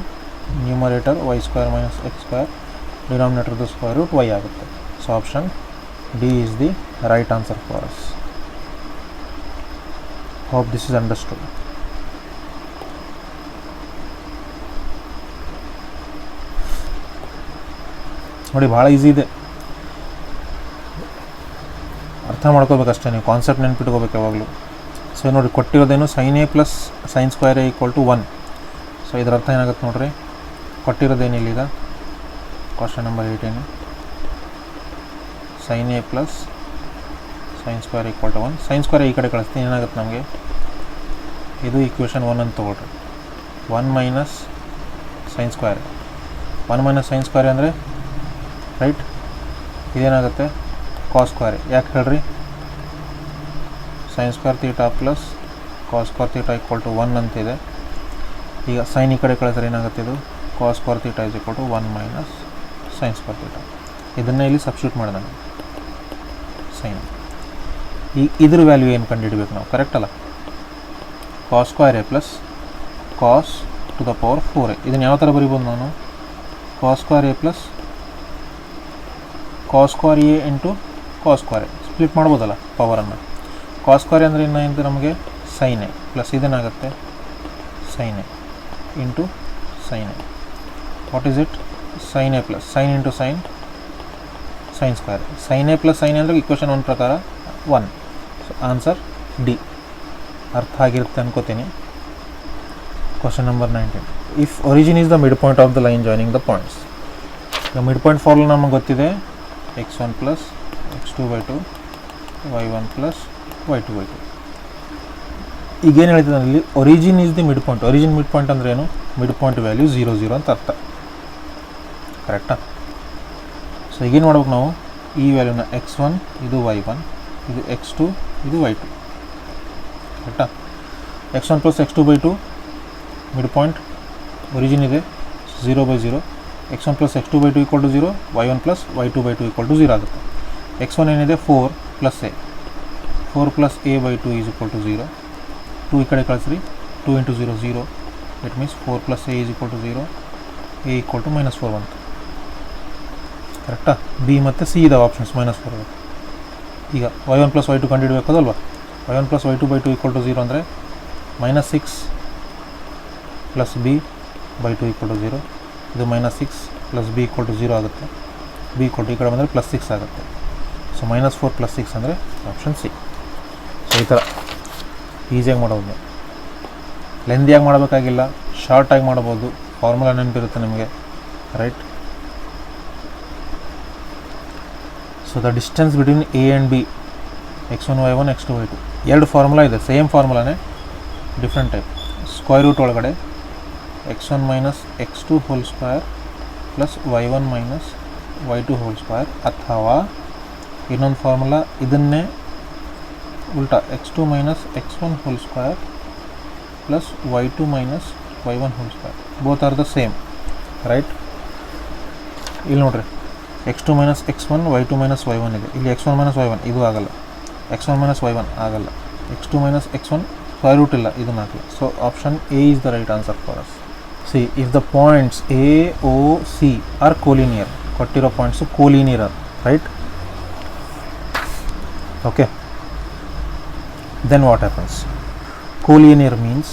ನ್ಯೂಮರೇಟರ್ y² ಮೈನಸ್ x², ಡಿನಾಮಿನೇಟರ್ದು ಸ್ಕ್ವೇರ್ ರೂಟ್ y ಆಗುತ್ತೆ. So option D is the right answer for us. Hope this is understood. ನೋಡಿ ಭಾಳ ಈಸಿ ಇದೆ, ಅರ್ಥ ಮಾಡ್ಕೋಬೇಕಷ್ಟೇ ನೀವು, ಕಾನ್ಸೆಪ್ಟ್ ನೆನ್ಪಿಟ್ಕೋಬೇಕು ಯಾವಾಗಲೂ. ಸೊ ನೋಡಿ ಕೊಟ್ಟಿರೋದೇನು? Sine A plus sine square A equal to 1. So ಇದರ ಅರ್ಥ ಏನಾಗುತ್ತೆ ನೋಡ್ರಿ, ಕೊಟ್ಟಿರೋದೇನಿಲ್ಲ ಈಗ question number 18, sine A plus sine square equal to 1. Sine square ಈ ಕಡೆ ಕಳಿಸ್ತೀನಿ, ಏನಾಗುತ್ತೆ ನಮಗೆ? ಇದು ಈಕ್ವೇಷನ್ 1 ಅಂತ ತೊಗೊಳ್ರಿ. 1 minus sine square, 1 minus sine square ಅಂದರೆ ರೈಟ್, ಇದೇನಾಗುತ್ತೆ? Cos square. ಯಾಕೆ ಹೇಳ್ರಿ? Sine square theta plus cos square theta equal to 1 ಅಂತಿದೆ. ಈಗ ಸೈನ್ ಈ ಕಡೆ ಕಳಿಸಿದ್ರೆ ಏನಾಗುತ್ತೆ? ಇದು cos square theta is equal to 1 minus sine square theta. ಇದನ್ನು ಇಲ್ಲಿ ಸಬ್ಸ್ಟಿಟ್ಯೂಟ್ ಮಾಡಿದ ಸೈನ್. ಇದ್ರ ವ್ಯಾಲ್ಯೂ ಏನು ಕಂಡುಹಿಡಬೇಕು ನಾವು? ಕರೆಕ್ಟ್ ಅಲ್ಲ? Cos square A plus cos to the power 4A. ಇದನ್ನು ಯಾವ ಥರ ಬರಿಬೋದು ನಾನು? Cos square A plus cos square A into cos square A. Split ಮಾಡ್ಬೋದಲ್ಲ ಪವರನ್ನು. ಕಾಸ್ ಸ್ಕ್ವೇರ್ ಅಂದರೆ ಏನಾಯಿತು ನಮಗೆ? ಸೈನ್ A ಪ್ಲಸ್ ಇದೇನಾಗುತ್ತೆ? Sine A into sine A. What is it? Sine A plus sine into sine, sine square. Sine A plus sine ಅಂದರೆ ಈಕ್ವೇಷನ್ 1 ಪ್ರಕಾರ 1. So answer D. ಅರ್ಥ ಆಗಿರುತ್ತೆ ಅನ್ಕೋತೀನಿ. Question number 19. If origin is the mid point of the line joining the points. ಈಗ ಮಿಡ್ ಪಾಯಿಂಟ್ ಫಾರ್ಮುಲಾ ನಮಗೆ ಗೊತ್ತಿದೆ, x1 plus x2/2 y1 plus y2/2. ಈಗೇನು ಹೇಳ್ತಿದ್ದಾನೆ ಇಲ್ಲಿ? Origin is the mid point. Origin mid point ಅಂದರೆ ಏನು? ಮಿಡ್ ಪಾಯಿಂಟ್ ವ್ಯಾಲ್ಯೂ 0 0 ಅಂತ ಅರ್ಥ, ಕರೆಕ್ಟಾ? ಸೊ ಈಗೇನು ಮಾಡ್ಬೇಕು ನಾವು? ಈ ವ್ಯಾಲ್ಯೂನ x1 ಇದು y1, ಇದು x2 ಇದು y2, ಕರೆಕ್ಟಾ? x1 plus x2/2 mid point origin ಇದೆ 0/0, x1 + x2/2 = 0, y1 + y2/2 = 0 ಆಗುತ್ತೆ. x1 ಏನಿದೆ 4 + a, 4 + a/2 = 0, 2 ಈ ಕಡೆ ಕಳಿಸ್ರಿ, 2 × 0 0, ಇಟ್ ಮೀನ್ಸ್ 4 + a = 0, a = -4 ಬಂತು. ಕರೆಕ್ಟಾ? ಬಿ ಮತ್ತು ಸಿ ಇದಾವೆ ಆಪ್ಷನ್ಸ್, -4. ಈಗ y1 + y2 ಕಂಡುಹಿಡಬೇಕಲ್ವ? y1 + y2/2 = 0 ಅಂದರೆ -6 + b/2 = 0, ಇದು -6 + b = 0 ಆಗುತ್ತೆ. b = ಈ ಕಡೆ ಬಂದರೆ +6 ಆಗುತ್ತೆ. ಸೊ -4 + 6 ಅಂದರೆ ಆಪ್ಷನ್ ಸಿ. ಸೊ ಈ ಥರ ಈಸಿಯಾಗಿ ಮಾಡೋದು. ಲೆಂದಿಯಾಗಿ ಮಾಡಬೇಕಾಗಿಲ್ಲ, ಶಾರ್ಟಾಗಿ ಮಾಡ್ಬೋದು. ಫಾರ್ಮುಲಾ ನೆನಪಿರುತ್ತೆ ನಿಮಗೆ, right? So the distance between A and B, x1 y1 x2 y2, ಎರಡು ಫಾರ್ಮುಲಾ ಇದೆ, ಸೇಮ್ ಫಾರ್ಮುಲಾನೇ, ಡಿಫ್ರೆಂಟ್ ಟೈಪ್. ಸ್ಕ್ವೇರ್ ರೂಟ್ ಒಳಗಡೆ x1 - x2 whole square + y1 - y2 whole square, ಅಥವಾ ಇನ್ನೊಂದು ಫಾರ್ಮುಲಾ ಇದನ್ನೇ ಉಲ್ಟಾ x2 - x1 whole square + y2 - y1 whole square. Both are the same, right? ಇಲ್ಲಿ ನೋಡ್ರಿ, x2 - x1 y2 - y1 ಇದೆ. ಇಲ್ಲಿ x1 - y1 ಇದು ಆಗಲ್ಲ, x1 - y1 ಆಗಲ್ಲ, x2 - x1 ಸ್ಕ್ವೇರ್ ರೂಟ್ ಇಲ್ಲ, ಇದನ್ನ ಹಾಕಿ. So option A is the right answer for us. See, if the points A O C are collinear, ಕೊಟ್ಟಿರೋ points collinear are, right? Okay, then what happens? Collinear means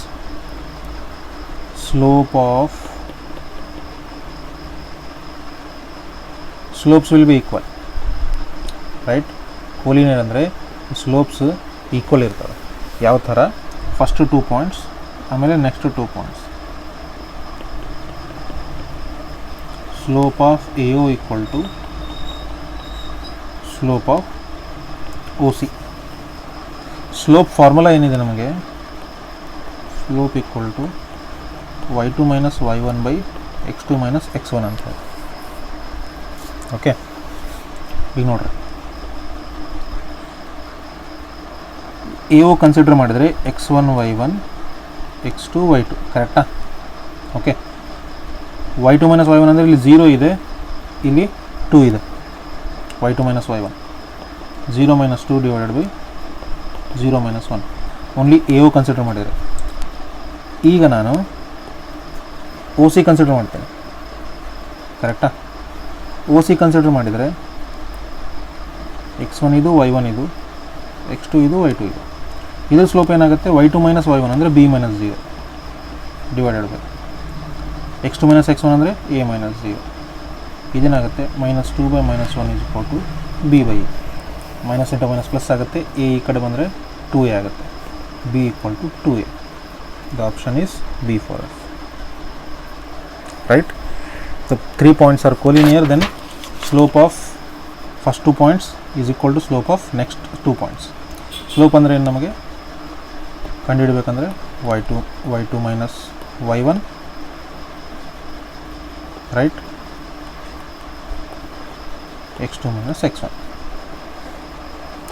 slopes will be equal, right? Collinear ಅಂದರೆ ಸ್ಲೋಪ್ಸ್ ಈಕ್ವಲ್ ಇರ್ತವೆ. ಯಾವ ಥರ? ಫಸ್ಟ್ 2 ಪಾಯಿಂಟ್ಸ್, ಆಮೇಲೆ next 2 points. Slope of A O = slope of O C. Slope formula ಏನಿದೆ ನಮಗೆ? ಸ್ಲೋಪ್ = y2 - y1/x2 - x1 ಅಂತ. ಓಕೆ, ಈಗ ನೋಡ್ರಿ, ಎ ಒ ಕನ್ಸಿಡರ್ ಮಾಡಿದರೆ x1 y1 x2 y2, ಕರೆಕ್ಟಾ? ಓಕೆ, y2 - y1 ಅಂದರೆ ಇಲ್ಲಿ 0 ಇದೆ, ಇಲ್ಲಿ 2 ಇದೆ. y2 - y1 0 - 2 / 0 - 1, only A O consider ಮಾಡಿದರೆ. ಈಗ ನಾನು ಒ ಸಿ ಕನ್ಸಿಡರ್ ಮಾಡ್ತೇನೆ, ಕರೆಕ್ಟಾ? ಒ ಸಿ ಕನ್ಸಿಡರ್ ಮಾಡಿದರೆ x1 ಇದು, y1 ಇದು, x2 ಇದು, y2 ಇದು. ಇದ್ರ ಸ್ಲೋಪ್ ಏನಾಗುತ್ತೆ? y2 - y1 ಅಂದರೆ b - 0 / x2 - x1 ಅಂದರೆ a - 0. ಇದೇನಾಗುತ್ತೆ? -2 / -1 = b/a. Minus into minus plus ಆಗುತ್ತೆ, ಎ ಈ ಕಡೆ ಬಂದರೆ 2a ಆಗುತ್ತೆ, b = 2a. The option is B for us, right? So 3 points are collinear, then slope of first 2 points is equal to slope of next 2 points. Slope ಅಂದರೆ ಏನು ನಮಗೆ ಕಂಡುಹಿಡಬೇಕಂದ್ರೆ y2 - y1, right? x2 - x1.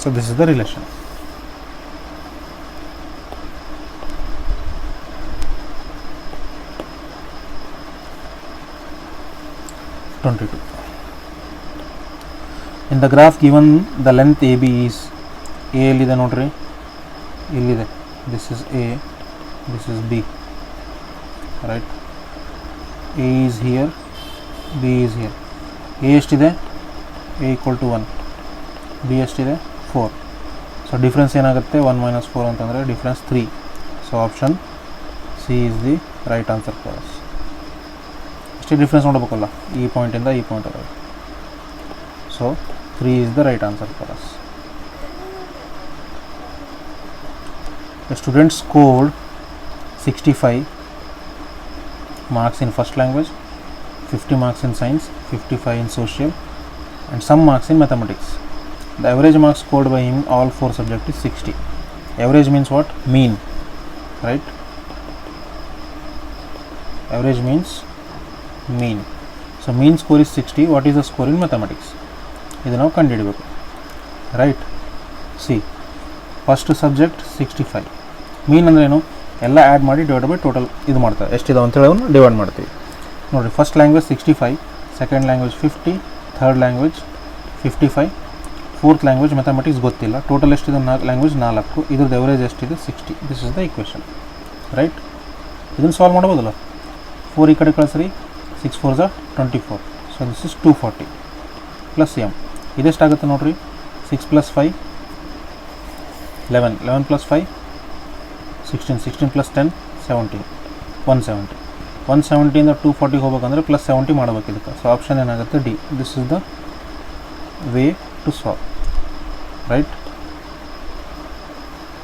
So this is the relation. In the graph given the length AB is, A ಎಲ್ಲಿದೆ ನೋಡ್ರಿ, ಇಲ್ಲಿದೆ. This is A, this is B, right? A is here, B is here. A ಎಷ್ಟಿದೆ? A = 1, B ಎಷ್ಟಿದೆ? 4. ಸೊ ಡಿಫ್ರೆನ್ಸ್ ಏನಾಗುತ್ತೆ? 1 - 4 ಅಂತಂದರೆ difference 3. So option C is the right answer for us. ಇಷ್ಟೇ ಡಿಫ್ರೆನ್ಸ್ ನೋಡಬೇಕಲ್ಲ ಈ ಪಾಯಿಂಟಿಂದ ಈ ಪಾಯಿಂಟ್ವರೆಗೆ. So 3 is the right answer for us. The student scored 65 marks in first language, 50 marks in science, 55 in social, and some marks in mathematics. The average marks scored by him all 4 subjects is 60. Average means what? Mean, right? Average means mean. So mean score is 60. What is the score in mathematics? ಇದು ನಾವು ಕಂಡುಹಿಡಬೇಕು, ರೈಟ್? C, first subject 65. ಮೀನ್ ಅಂದರೆ ಏನು? ಎಲ್ಲ ಆ್ಯಡ್ ಮಾಡಿ ಡಿವೈಡ್ ಬೈ ಟೋಟಲ್ ಇದು ಮಾಡ್ತಾರೆ, ಎಷ್ಟಿದಾವೆ ಅಂತೇಳಿ ಅವನು ಡಿವೈಡ್ ಮಾಡ್ತೀವಿ. ನೋಡಿರಿ, first language 65, second language 50, third language 55, fourth language mathematics ಗೊತ್ತಿಲ್ಲ. ಟೋಟಲ್ ಎಷ್ಟಿದೆ ಲ್ಯಾಂಗ್ವೇಜ್ 4, ಇದ್ರದ್ದು ಎವರೇಜ್ ಎಷ್ಟಿದೆ 60. This is the equation, right. ಇದನ್ನು ಸಾಲ್ವ್ ಮಾಡ್ಬೋದಲ್ಲ. 4 ಈ ಕಡೆ ಕಳಿಸ್ರಿ, 6 4 = 24. So this is 240 plus M. ಇದೆಷ್ಟಾಗುತ್ತೆ ನೋಡಿರಿ, 6 + 5 11, 11 + 5 16, 16 + 10 17, 170. 170ಇಂದ 240 ಹೋಗ್ಬೇಕಂದ್ರೆ ಪ್ಲಸ್ 70 ಮಾಡಬೇಕು ಇದಕ್ಕೆ. ಸೊ ಆಪ್ಷನ್ ಏನಾಗುತ್ತೆ D. This is the way to solve, right.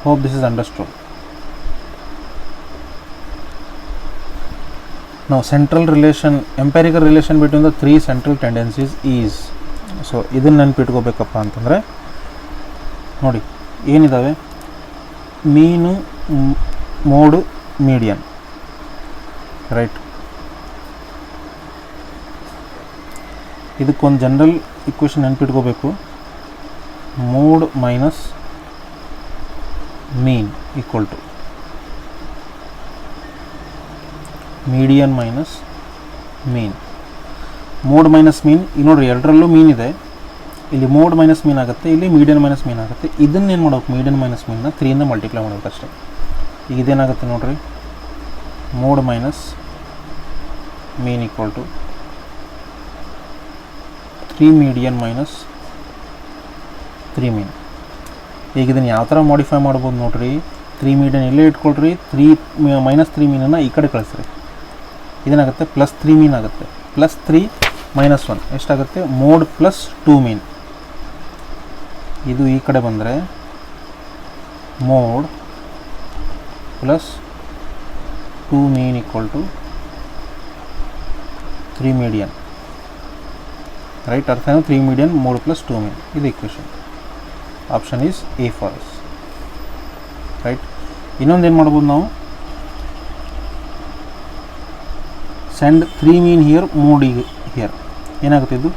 Hope this is understood. ನಾವು central relation, empirical relation between the 3 central tendencies is. So ಇದನ್ನು ನೆನಪಿಟ್ಕೋಬೇಕಪ್ಪ ಅಂತಂದರೆ ನೋಡಿ ಏನಿದ್ದಾವೆ, ಮೀನು, ಮೋಡು, ಮೀಡಿಯನ್, ರೈಟ್. ಇದಕ್ಕೊಂದು ಜನರಲ್ ಇಕ್ವೇಷನ್ ನೆನಪಿಟ್ಕೋಬೇಕು. Mode minus mean equal to median minus mean. Mode minus mean, ಈಗ ನೋಡಿರಿ ಎರಡರಲ್ಲೂ ಮೀನ್ ಇದೆ. ಇಲ್ಲಿ ಮೋಡ್ ಮೈನಸ್ ಮೀನ್ ಆಗುತ್ತೆ, ಇಲ್ಲಿ ಮೀಡಿಯನ್ ಮೈನಸ್ ಮೀನ್ ಆಗುತ್ತೆ. ಇದನ್ನೇನು ಮಾಡ್ಬೇಕು, ಮೀಡಿಯನ್ ಮೈನಸ್ ಮೀನ್ನ 3ಇಂದ ಮಲ್ಟಿಪ್ಲೈ ಮಾಡ್ಬೇಕು ಅಷ್ಟೇ. ಈಗ ಇದೇನಾಗುತ್ತೆ ನೋಡಿರಿ, mode minus mean equal to 3 median minus 3 mean. ಈಗ ಇದನ್ನು ಯಾವ ಥರ ಮಾಡಿಫೈ ಮಾಡ್ಬೋದು ನೋಡಿರಿ. 3 ಮೀಡಿಯನ್ ಇಲ್ಲೇ ಇಟ್ಕೊಳ್ರಿ, 3 - 3 ಮೀನನ್ನು ಈ ಕಡೆ ಕಳಿಸ್ರಿ. ಇದೇನಾಗುತ್ತೆ ಪ್ಲಸ್ 3 ಮೀನ್ ಆಗುತ್ತೆ. ಪ್ಲಸ್ 3 - 1 ಎಷ್ಟಾಗುತ್ತೆ, ಮೋಡ್ ಪ್ಲಸ್ 2 ಮೀನ್. ಇದು ಈ ಕಡೆ ಬಂದರೆ mode plus 2 mean equal to 3 median, right. ಅರ್ಥ ಏನು, 3 ಮೀಡಿಯನ್ ಮೋಡ್ ಪ್ಲಸ್ 2 ಮೀನ್. ಇದು equation. Option is A for us, right. ಇನ್ನೊಂದು ಏನು ಮಾಡ್ಬೋದು ನಾವು, send 3 mean here, mode here. ಏನಾಗುತ್ತೆ ಇದು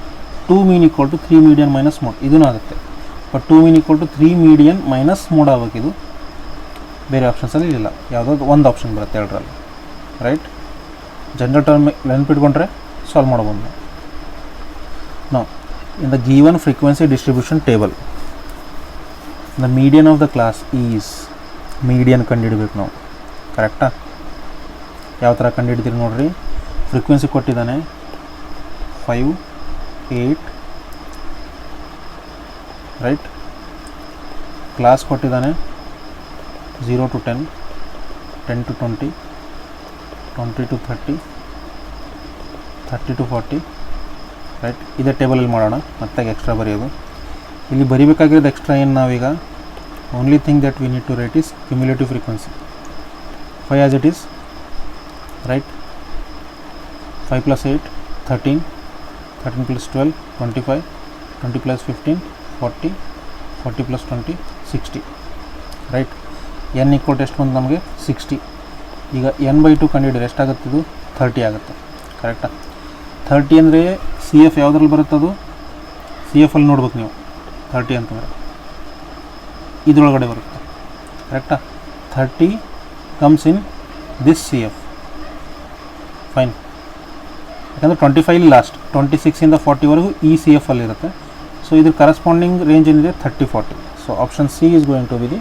2 mean equal to 3 median minus mode. ಇದೂ ಆಗುತ್ತೆ. But 2 mean equal to 3 median minus mode ಆಗಬೇಕು. ಇದು ಬೇರೆ ಆಪ್ಷನ್ಸಲ್ಲಿ ಇಲ್ಲ, ಯಾವುದಾದ್ರು ಒಂದು ಆಪ್ಷನ್ ಬರುತ್ತೆ ಎರಡರಲ್ಲಿ, ರೈಟ್. ಜನರಲ್ ಟರ್ಮ್ ನೆನಪಿಟ್ಕೊಂಡ್ರೆ ಸಾಲ್ವ್ ಮಾಡ್ಬೋದು ನಾವು. In the given frequency distribution table, the median of the class is, median ಕಂಡುಹಿಡಬೇಕು ನಾವು, ಕರೆಕ್ಟಾ? ಯಾವ ಥರ ಕಂಡುಹಿಡ್ತೀರಿ ನೋಡಿರಿ. ಫ್ರೀಕ್ವೆನ್ಸಿ ಕೊಟ್ಟಿದ್ದಾನೆ 5, 8, ರೈಟ್. ಕ್ಲಾಸ್ ಕೊಟ್ಟಿದ್ದಾನೆ 0 to 10, 10 to 20, 20 to 30, 30 to 40, right. ಇದೇ ಟೇಬಲಲ್ಲಿ ಮಾಡೋಣ, ಮತ್ತೆ ಎಕ್ಸ್ಟ್ರಾ ಬರೆಯೋದು. ಇಲ್ಲಿ ಬರಿಬೇಕಾಗಿರೋದು ಎಕ್ಸ್ಟ್ರಾ ಏನು ನಾವೀಗ, only thing that we need to write is cumulative frequency 5 as it is, right. 5 + 8 13, 13 + 12 25, 20 + 15 40, 40 + 20 60, right. n equal to ಎಷ್ಟು ಬಂತು ನಮಗೆ 60. ಈಗ n/2 ಕಂಡುಹಿಡಿದ್ರೆ ಎಷ್ಟಾಗುತ್ತೆ, ಇದು 30 ಆಗುತ್ತೆ, ಕರೆಕ್ಟಾ? 30 ಅಂದರೆ ಸಿ ಎಫ್ ಯಾವುದ್ರಲ್ಲಿ ಬರುತ್ತೆ, ಅದು ಸಿ ಎಫಲ್ಲಿ ನೋಡ್ಬೇಕು ನೀವು. 30 ಅಂತಂದರೆ ಇದರೊಳಗಡೆ ಬರುತ್ತೆ, ಕರೆಕ್ಟಾ? 30 comes in this C F, fine. ಯಾಕಂದರೆ 25 ಲಾಸ್ಟ್, 26ಇಂದ 40ವರೆಗೂ ಈ ಸಿ ಎಫಲ್ಲಿ ಇರುತ್ತೆ. ಸೊ ಇದ್ರ ಕರೆಸ್ಪಾಂಡಿಂಗ್ ರೇಂಜ್ ಏನಿದೆ 30 40. So option C is going to be the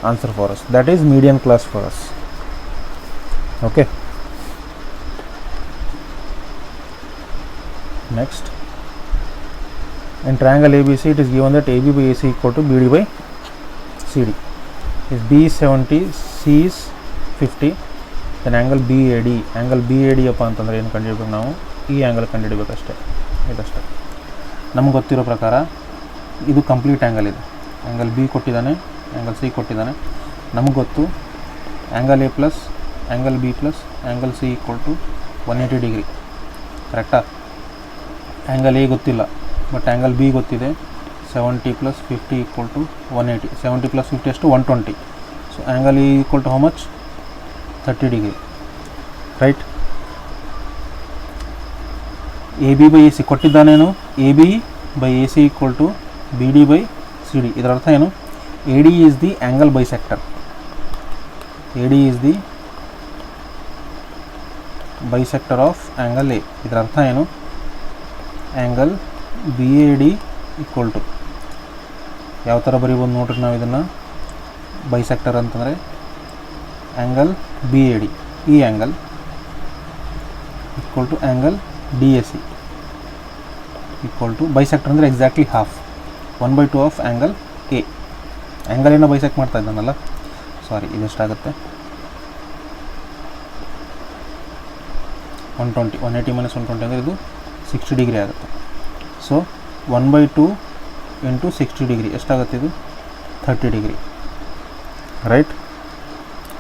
answer for us, that is median class for us. Okay, next, in triangle ABC it is given that AB by AC equal to BD by CD. If B is 70, C is 50, then angle BAD, angle BAD ಅಪ್ಪ ಅಂತಂದರೆ ಏನು ಕಂಡುಹಿಡಬೇಕು ನಾವು, ಈ ಆ್ಯಂಗಲ್ ಕಂಡುಹಿಡಬೇಕಷ್ಟೇ, ಇದಷ್ಟೇ. ನಮ್ಗೆ ಗೊತ್ತಿರೋ ಪ್ರಕಾರ ಇದು ಕಂಪ್ಲೀಟ್ ಆ್ಯಂಗಲ್ ಇದೆ. ಆ್ಯಂಗಲ್ ಬಿ ಕೊಟ್ಟಿದ್ದಾನೆ, ಆ್ಯಂಗಲ್ ಸಿ ಕೊಟ್ಟಿದ್ದಾನೆ. ನಮಗೆ ಗೊತ್ತು angle A plus angle B plus angle C equal to 180 degree, ಕರೆಕ್ಟಾ? ಆ್ಯಂಗಲ್ ಎ ಗೊತ್ತಿಲ್ಲ, ಬಟ್ ಆ್ಯಂಗಲ್ ಬಿ ಗೊತ್ತಿದೆ. 70 + 50 ಈಕ್ವಲ್ ಟು 180. 70 + 50 ಎಷ್ಟು 120. So angle E equal to how much, 30 degree, right. A B by A C ಕೊಟ್ಟಿದ್ದಾನೇನು, A B by A C equal to B D by C D. ಇದರ ಅರ್ಥ ಏನು, A D is the angle bisector, A D is the bisector of angle A. ಇದರ ಅರ್ಥ ಏನು? Angle B A D equal to ಯಾವ ಥರ ಬರೀಬೋದು ನೋಡ್ರಿ ನಾವು ಇದನ್ನು. ಬೈಸೆಕ್ಟರ್ ಅಂತಂದರೆ ಆ್ಯಂಗಲ್ ಬಿ ಎ ಡಿ, ಈ angle equal to angle D A C equal to bisector ಅಂದರೆ exactly half 1/2 of angle A. Angle ಏನೋ ಬೈಸೆಕ್ಟ್ ಮಾಡ್ತಾ ಇದ್ದಾನಲ್ಲ, ಸಾರಿ ಇದೆಷ್ಟಾಗುತ್ತೆ 120, 180 - 120 ಅಂದರೆ ಇದು 60 ಡಿಗ್ರಿ ಆಗುತ್ತೆ. ಸೊ 1/2 ಇಂಟು 60 ಡಿಗ್ರಿ ಎಷ್ಟಾಗುತ್ತೆ? ಇದು 30 degree, right?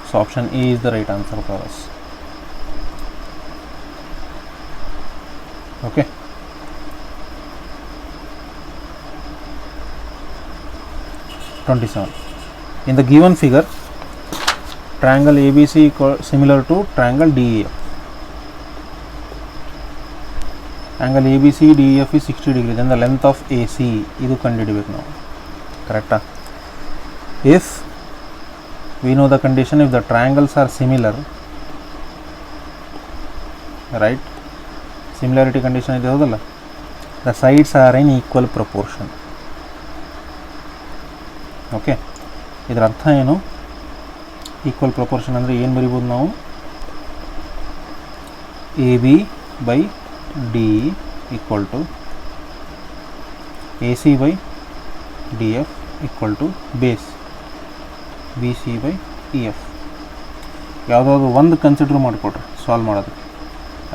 So option A is the right answer for us. Okay, in the given figure, triangle ABC similar to triangle DEF. Angle ABC DEF is 60 degree. Then the length of AC idu ಕಂಡುಹಿಡಿಯಬೇಕು ನಾವು, ಕರೆಕ್ಟಾ? If we know the condition, if the triangles are similar, right? Similarity condition ಇದೆ ಹೌದಲ್ಲ, the sides are in equal proportion. Okay, ಇದರ ಅರ್ಥ ಏನು? ಈಕ್ವಲ್ ಪ್ರಪೋರ್ಷನ್ ಅಂದರೆ ಏನು ಬರಿಬೋದು ನಾವು? A B by D equal to A C by D F equal to base B C by E F. ಯಾವುದಾದ್ರು ಒಂದು ಕನ್ಸಿಡರ್ ಮಾಡಿಕೊಡ್ರಿ ಸಾಲ್ವ್ ಮಾಡೋದಕ್ಕೆ,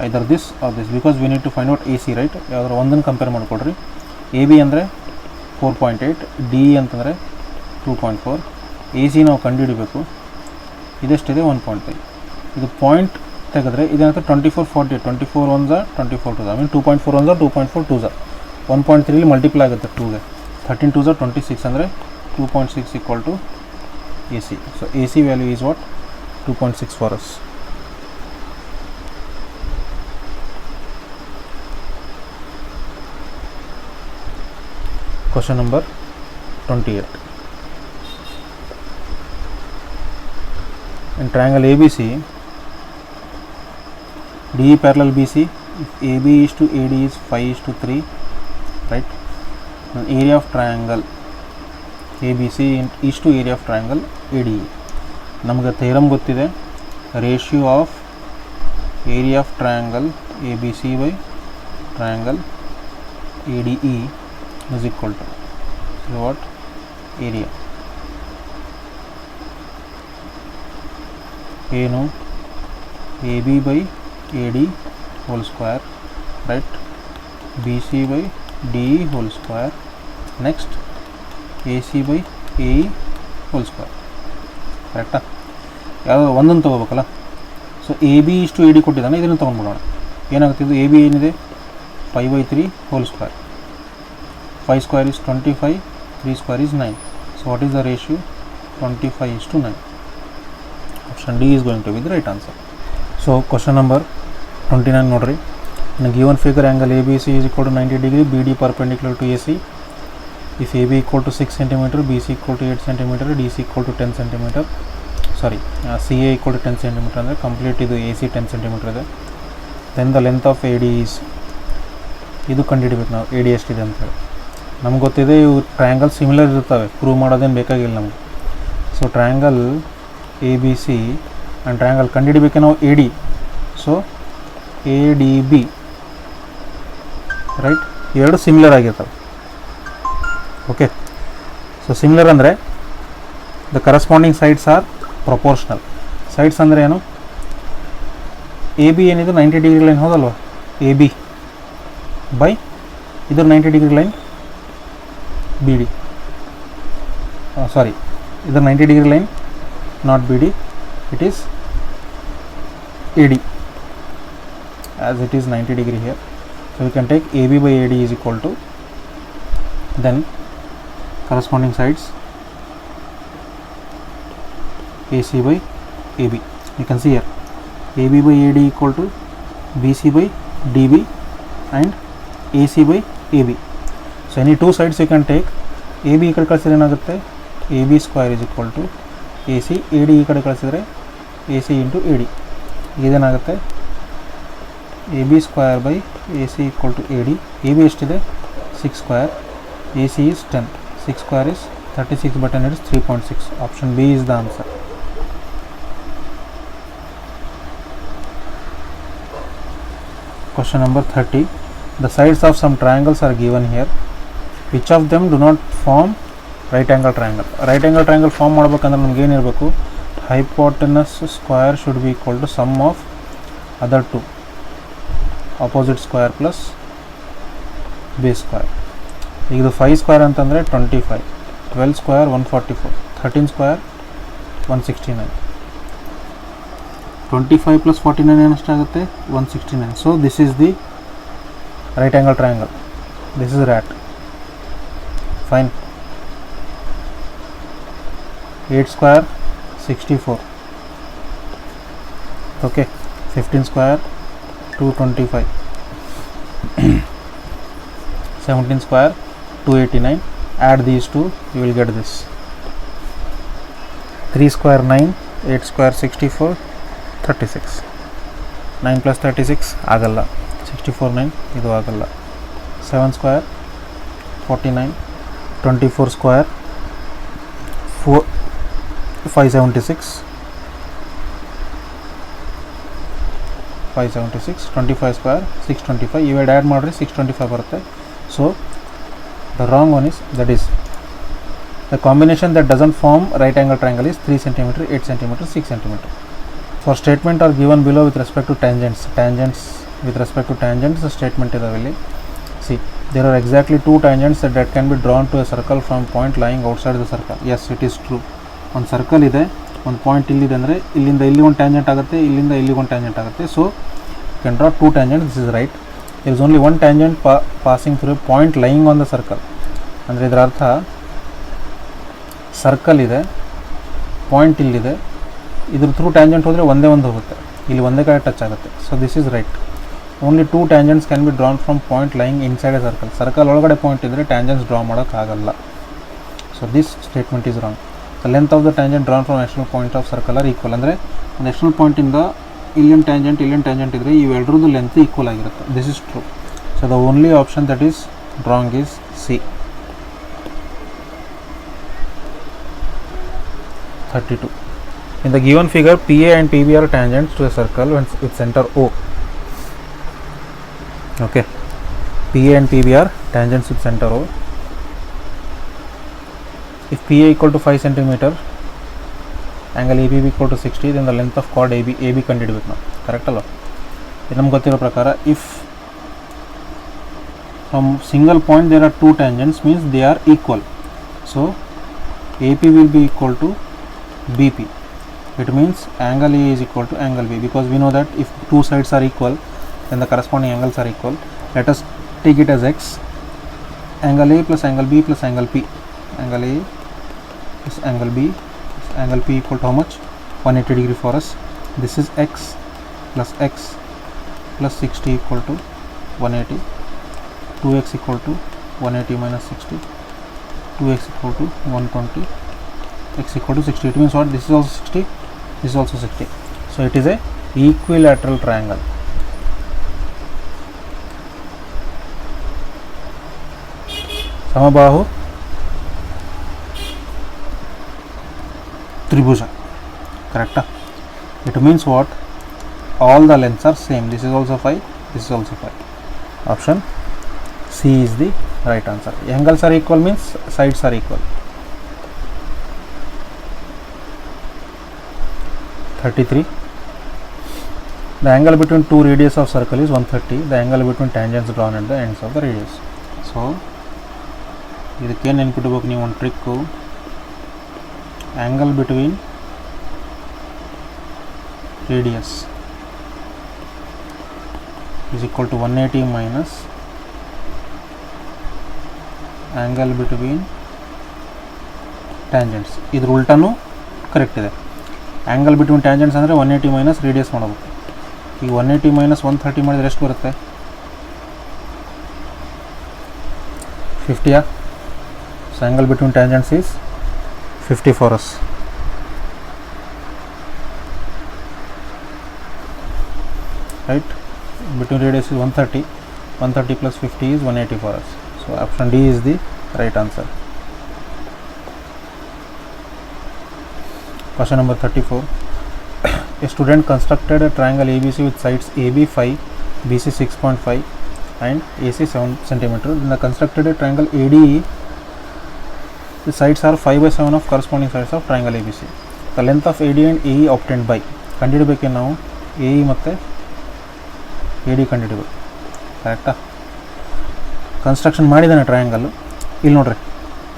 either this or this, because we need to find out A C, right? ಯಾವುದಾದ್ರು ಒಂದನ್ನು ಕಂಪೇರ್ ಮಾಡಿಕೊಡ್ರಿ. ಎ ಬಿ ಅಂದರೆ 4.8, ಡಿ ಅಂತಂದರೆ 2.4, ಎ ಸಿ ನಾವು ಕಂಡುಹಿಡಬೇಕು. ಇದೆಷ್ಟಿದೆ? 1.5. ಇದು ಪಾಯಿಂಟ್ ತೆಗೆದ್ರೆ ಇದೇನಂತ 24, 40, 24 1 24 2 ಮೀನ್ 2.4 1 2.4 2 1.3 ಮಲ್ಟಿಪ್ಲೈ ಆಗುತ್ತೆ 2ಗೆ. 13 2 26 ಅಂದರೆ 2.6 equal to A C. So A C value is what? 2.6 for us. Question number 28. In triangle ABC, DE parallel BC, if AB is to AD is 5:3, right? And area of triangle ABC is to area of triangle ADE. ನಮಗೆ ಥಿಯರಮ್ ಗೊತ್ತಿದೆ, ratio of area of triangle ABC by triangle ADE is equal to what? Area. ಏನು? A B by A D whole square, right? B C by D E whole square, next A C by A E whole square, ಕರೆಕ್ಟಾ? ಯಾವುದೋ ಒಂದನ್ನು ತೊಗೋಬೇಕಲ್ಲ. ಸೊ ಎ ಬಿ ಇಷ್ಟು ಎ ಡಿ ಕೊಟ್ಟಿದ್ದಾನೆ, ಇದನ್ನು ತೊಗೊಂಡ್ಬಿಡೋಣ. ಏನಾಗುತ್ತಿದ್ದು? ಎ ಬಿ ಏನಿದೆ? 5/3 whole square. 5 square is 25, 3 square is 9. So what is the ratio? 25:9. Option D is going to be the right answer. So question number 29 ನೋಡ್ರಿ. In a given figure, angle ABC is equal to 90 degree, BD perpendicular to AC. If AB equal to 6 cm, BC equal to 8 cm, DC equal to 10 cm. Sorry, CA equal to 10 cm ಅಂದರೆ ಕಂಪ್ಲೀಟ್ ಇದು AC 10 cm ಇದೆ. Then the length of AD is, ಇದು ಕಂಡುಹಿಡಿಬೇಕು ನಾವು AD ಎಷ್ಟಿದೆ ಅಂತೇಳಿ. ನಮ್ಗೆ ಗೊತ್ತಿದೆ ಇವು ಟ್ರಯಾಂಗಲ್ ಸಿಮಿಲರ್ ಇರ್ತವೆ, ಪ್ರೂವ್ ಮಾಡೋದೇನು ಬೇಕಾಗಿಲ್ಲ ನಮಗೆ. So triangle A B C and triangle ಕಂಡುಹಿಡಿಬೇಕೆ ನಾವು A D. So A D B, right? ಎರಡು ಸಿಮಿಲರ್ ಆಗಿರ್ತವೆ. ಓಕೆ, ಸೊ ಸಿಮಿಲರ್ ಅಂದರೆ the corresponding sides are proportional. Sides ಅಂದರೆ ಏನು? ಎ ಬಿ ಏನಿದು 90 ಡಿಗ್ರಿ ಲೈನ್ ಹೌದಲ್ವ? ಎ ಬಿ ಬೈ ಇದ್ರ 90 degree line B D, sorry ಇದ್ರ 90 degree line not BD, it is AD, as it is 90 degree here. So we can take AB by AD is equal to, then corresponding sides AC by AB. You can see here AB by AD equal to BC by DB and AC by AB. So any two sides you can take. AB ಈ ಕಡೆ ಕಳಿಸಿದ್ರೆ ಏನಾಗುತ್ತೆ? AB square is equal to AC, AD ಈ ಕಡೆ ಕಳಿಸಿದರೆ AC ಇಂಟು AD. ಇದೇನಾಗುತ್ತೆ? A B square by A C equal to A D. A B ಎಷ್ಟಿದೆ 6 square, A C is 10, 6 square is 36 but 10 is 3.6. Option B is the answer. Question number 30. The sides of some triangles are given here. Which of them do not form right angle triangle? Right angle triangle form ಮಾಡಬೇಕಂದ್ರೆ ನಮ್ಗೆ ಏನಿರಬೇಕು, hypotenuse square should be equal to sum of other two opposite square plus base square. ಈಗ ಇದು 5 ಸ್ಕ್ವೇರ್ ಅಂತಂದರೆ 25, 12 ಸ್ಕ್ವೇರ್ 144, 13 ಸ್ಕ್ವೇರ್ 169, 25 ಪ್ಲಸ್ 49 ಏನಾಗುತ್ತೆ 169. So this is the right angle triangle, this is rat. Fine. 8 square 64, okay. 15 square 225, 17 square 289. Add these two, you will get this. 3 square 9, 8 square 64, 36. 9 plus 36 ಆಗಲ್ಲ, 64 9 ಇದು ಆಗಲ್ಲ. 7 square 49, 24 square 576, 25 square 625. ಇವೆರಡು ಆ್ಯಡ್ ಮಾಡಿರಿ 625 ಬರುತ್ತೆ. So the wrong one is, that is the combination that doesn't form right angle triangle is 3 cm, 8 cm, 6 cm. For statement are given below with respect to tangents. With respect to tangents the statement idavili. See, there are exactly two tangents that can be drawn to a circle from point lying outside the circle. Yes, it is true. ಒಂದು ಸರ್ಕಲ್ ಇದೆ, ಒಂದು ಪಾಯಿಂಟ್ ಇಲ್ಲಿದೆ ಅಂದರೆ ಇಲ್ಲಿಂದ ಇಲ್ಲಿ ಒಂದು ಟ್ಯಾಂಜೆಂಟ್ ಆಗುತ್ತೆ, ಇಲ್ಲಿಂದ ಇಲ್ಲಿ ಒಂದು ಟ್ಯಾಂಜೆಂಟ್ ಆಗುತ್ತೆ. So you can draw two tangent. This is right. there is only one tangent passing through a point lying on the circle. ಅಂದರೆ ಇದರ ಅರ್ಥ ಸರ್ಕಲ್ ಇದೆ, ಪಾಯಿಂಟ್ ಇಲ್ಲಿದೆ, ಇದ್ರ ಥ್ರೂ ಟ್ಯಾಂಜೆಂಟ್ ಹೋದರೆ ಒಂದೇ ಒಂದು ಹೋಗುತ್ತೆ, ಇಲ್ಲಿ ಒಂದೇ ಕಡೆ ಟಚ್ ಆಗುತ್ತೆ. So this is right. Only two tangents can be drawn from point lying inside a circle. Circle ಒಳಗಡೆ ಪಾಯಿಂಟ್ ಇದ್ದರೆ ಟ್ಯಾಂಜೆಂಟ್ಸ್ ಡ್ರಾ ಮಾಡೋಕ್ಕಾಗಲ್ಲ. So this statement is wrong. The length of the tangent drawn from external point of circle are equal. ಅಂದರೆ ಒಂದು ಎಕ್ಸ್ಟರ್ನಲ್ ಪಾಯಿಂಟಿಂದ ಇಲ್ಲಿನ ಟ್ಯಾಂಜೆಂಟ್ ಇದ್ದರೆ ಇವೆರಡರದ್ದು ಲೆಂತ್ ಈಕ್ವಲ್ ಆಗಿರುತ್ತೆ. This is true. So the only option that is wrong is C. 32. In the given figure, PA and PB are tangents to a circle with center O. Okay, PA and PB are tangents with center O. If PA equal to 5 cm, angle ABB equal to 60, then the length of chord AB ಕಂಡುಹಿಡಬೇಕು ನಾವು. ಕರೆಕ್ಟ್ ಅಲ್ಲ? ಇದು ನಮ್ಗೆ ಗೊತ್ತಿರೋ ಪ್ರಕಾರ, if from single point there are two tangents, means they are equal. So AP will be equal to BP. It means angle A is equal to angle B, because we know that if two sides are equal, then the corresponding angles are equal. Let us take it as X. Angle A plus angle B plus angle P. Angle A plus angle B plus angle P equal to how much? 180 degree for us. This is X plus 60 equal to 180. 2X equal to 180 minus 60. 2X equal to 120. X equal to 60. It means what? This is also 60, this is also 60. So it is a equilateral triangle. Samabahu Tribhuja. Correct? It means what? All the lengths are same. This is also 5, this is also 5. Option C is the right answer. Angles are equal means sides are equal. 33. The angle between two radius of circle is 130. The angle between tangents drawn at the ends of the radius. So ಇದಕ್ಕೆ ನೆನ್ಪಿಟ್ಬೇಕು ನೀವು ಒಂದು trick. Angle between radius is equal to 180 minus angle between tangents. ಇದ್ರ ಉಲ್ಟಾನು ಕರೆಕ್ಟ್ ಇದೆ. ಆ್ಯಂಗಲ್ ಬಿಟ್ವೀನ್ ಟ್ಯಾಂಜೆಂಟ್ಸ್ ಅಂದರೆ 180 ಮೈನಸ್ ರೇಡಿಯಸ್ ಮಾಡಬೇಕು. ಈಗ 180 ಮೈನಸ್ 130 ಮಾಡಿದರೆ ಎಷ್ಟು ಬರುತ್ತೆ? 50. So angle between tangents is 50 for us. Right. between radius is 130. 130 plus 50 is 180 for us. So option D is the right answer. Question number 34. A student constructed a triangle ABC with sides AB 5, BC 6.5 and AC 7 cm. In the constructed a triangle ADE, the sides are 5 by 7 of corresponding sides of triangle ABC. The length of AD and AE obtained by ಕಂಡುಹಿಡಬೇಕೇನು ನಾವು AE ಮತ್ತು AD ಕಂಡುಹಿಡಬೇಕು. ಕರೆಕ್ಟಾ? ಕನ್ಸ್ಟ್ರಕ್ಷನ್ ಮಾಡಿದ್ದಾನೆ ಟ್ರಯಾಂಗಲ್ಲು. ಇಲ್ಲಿ ನೋಡ್ರಿ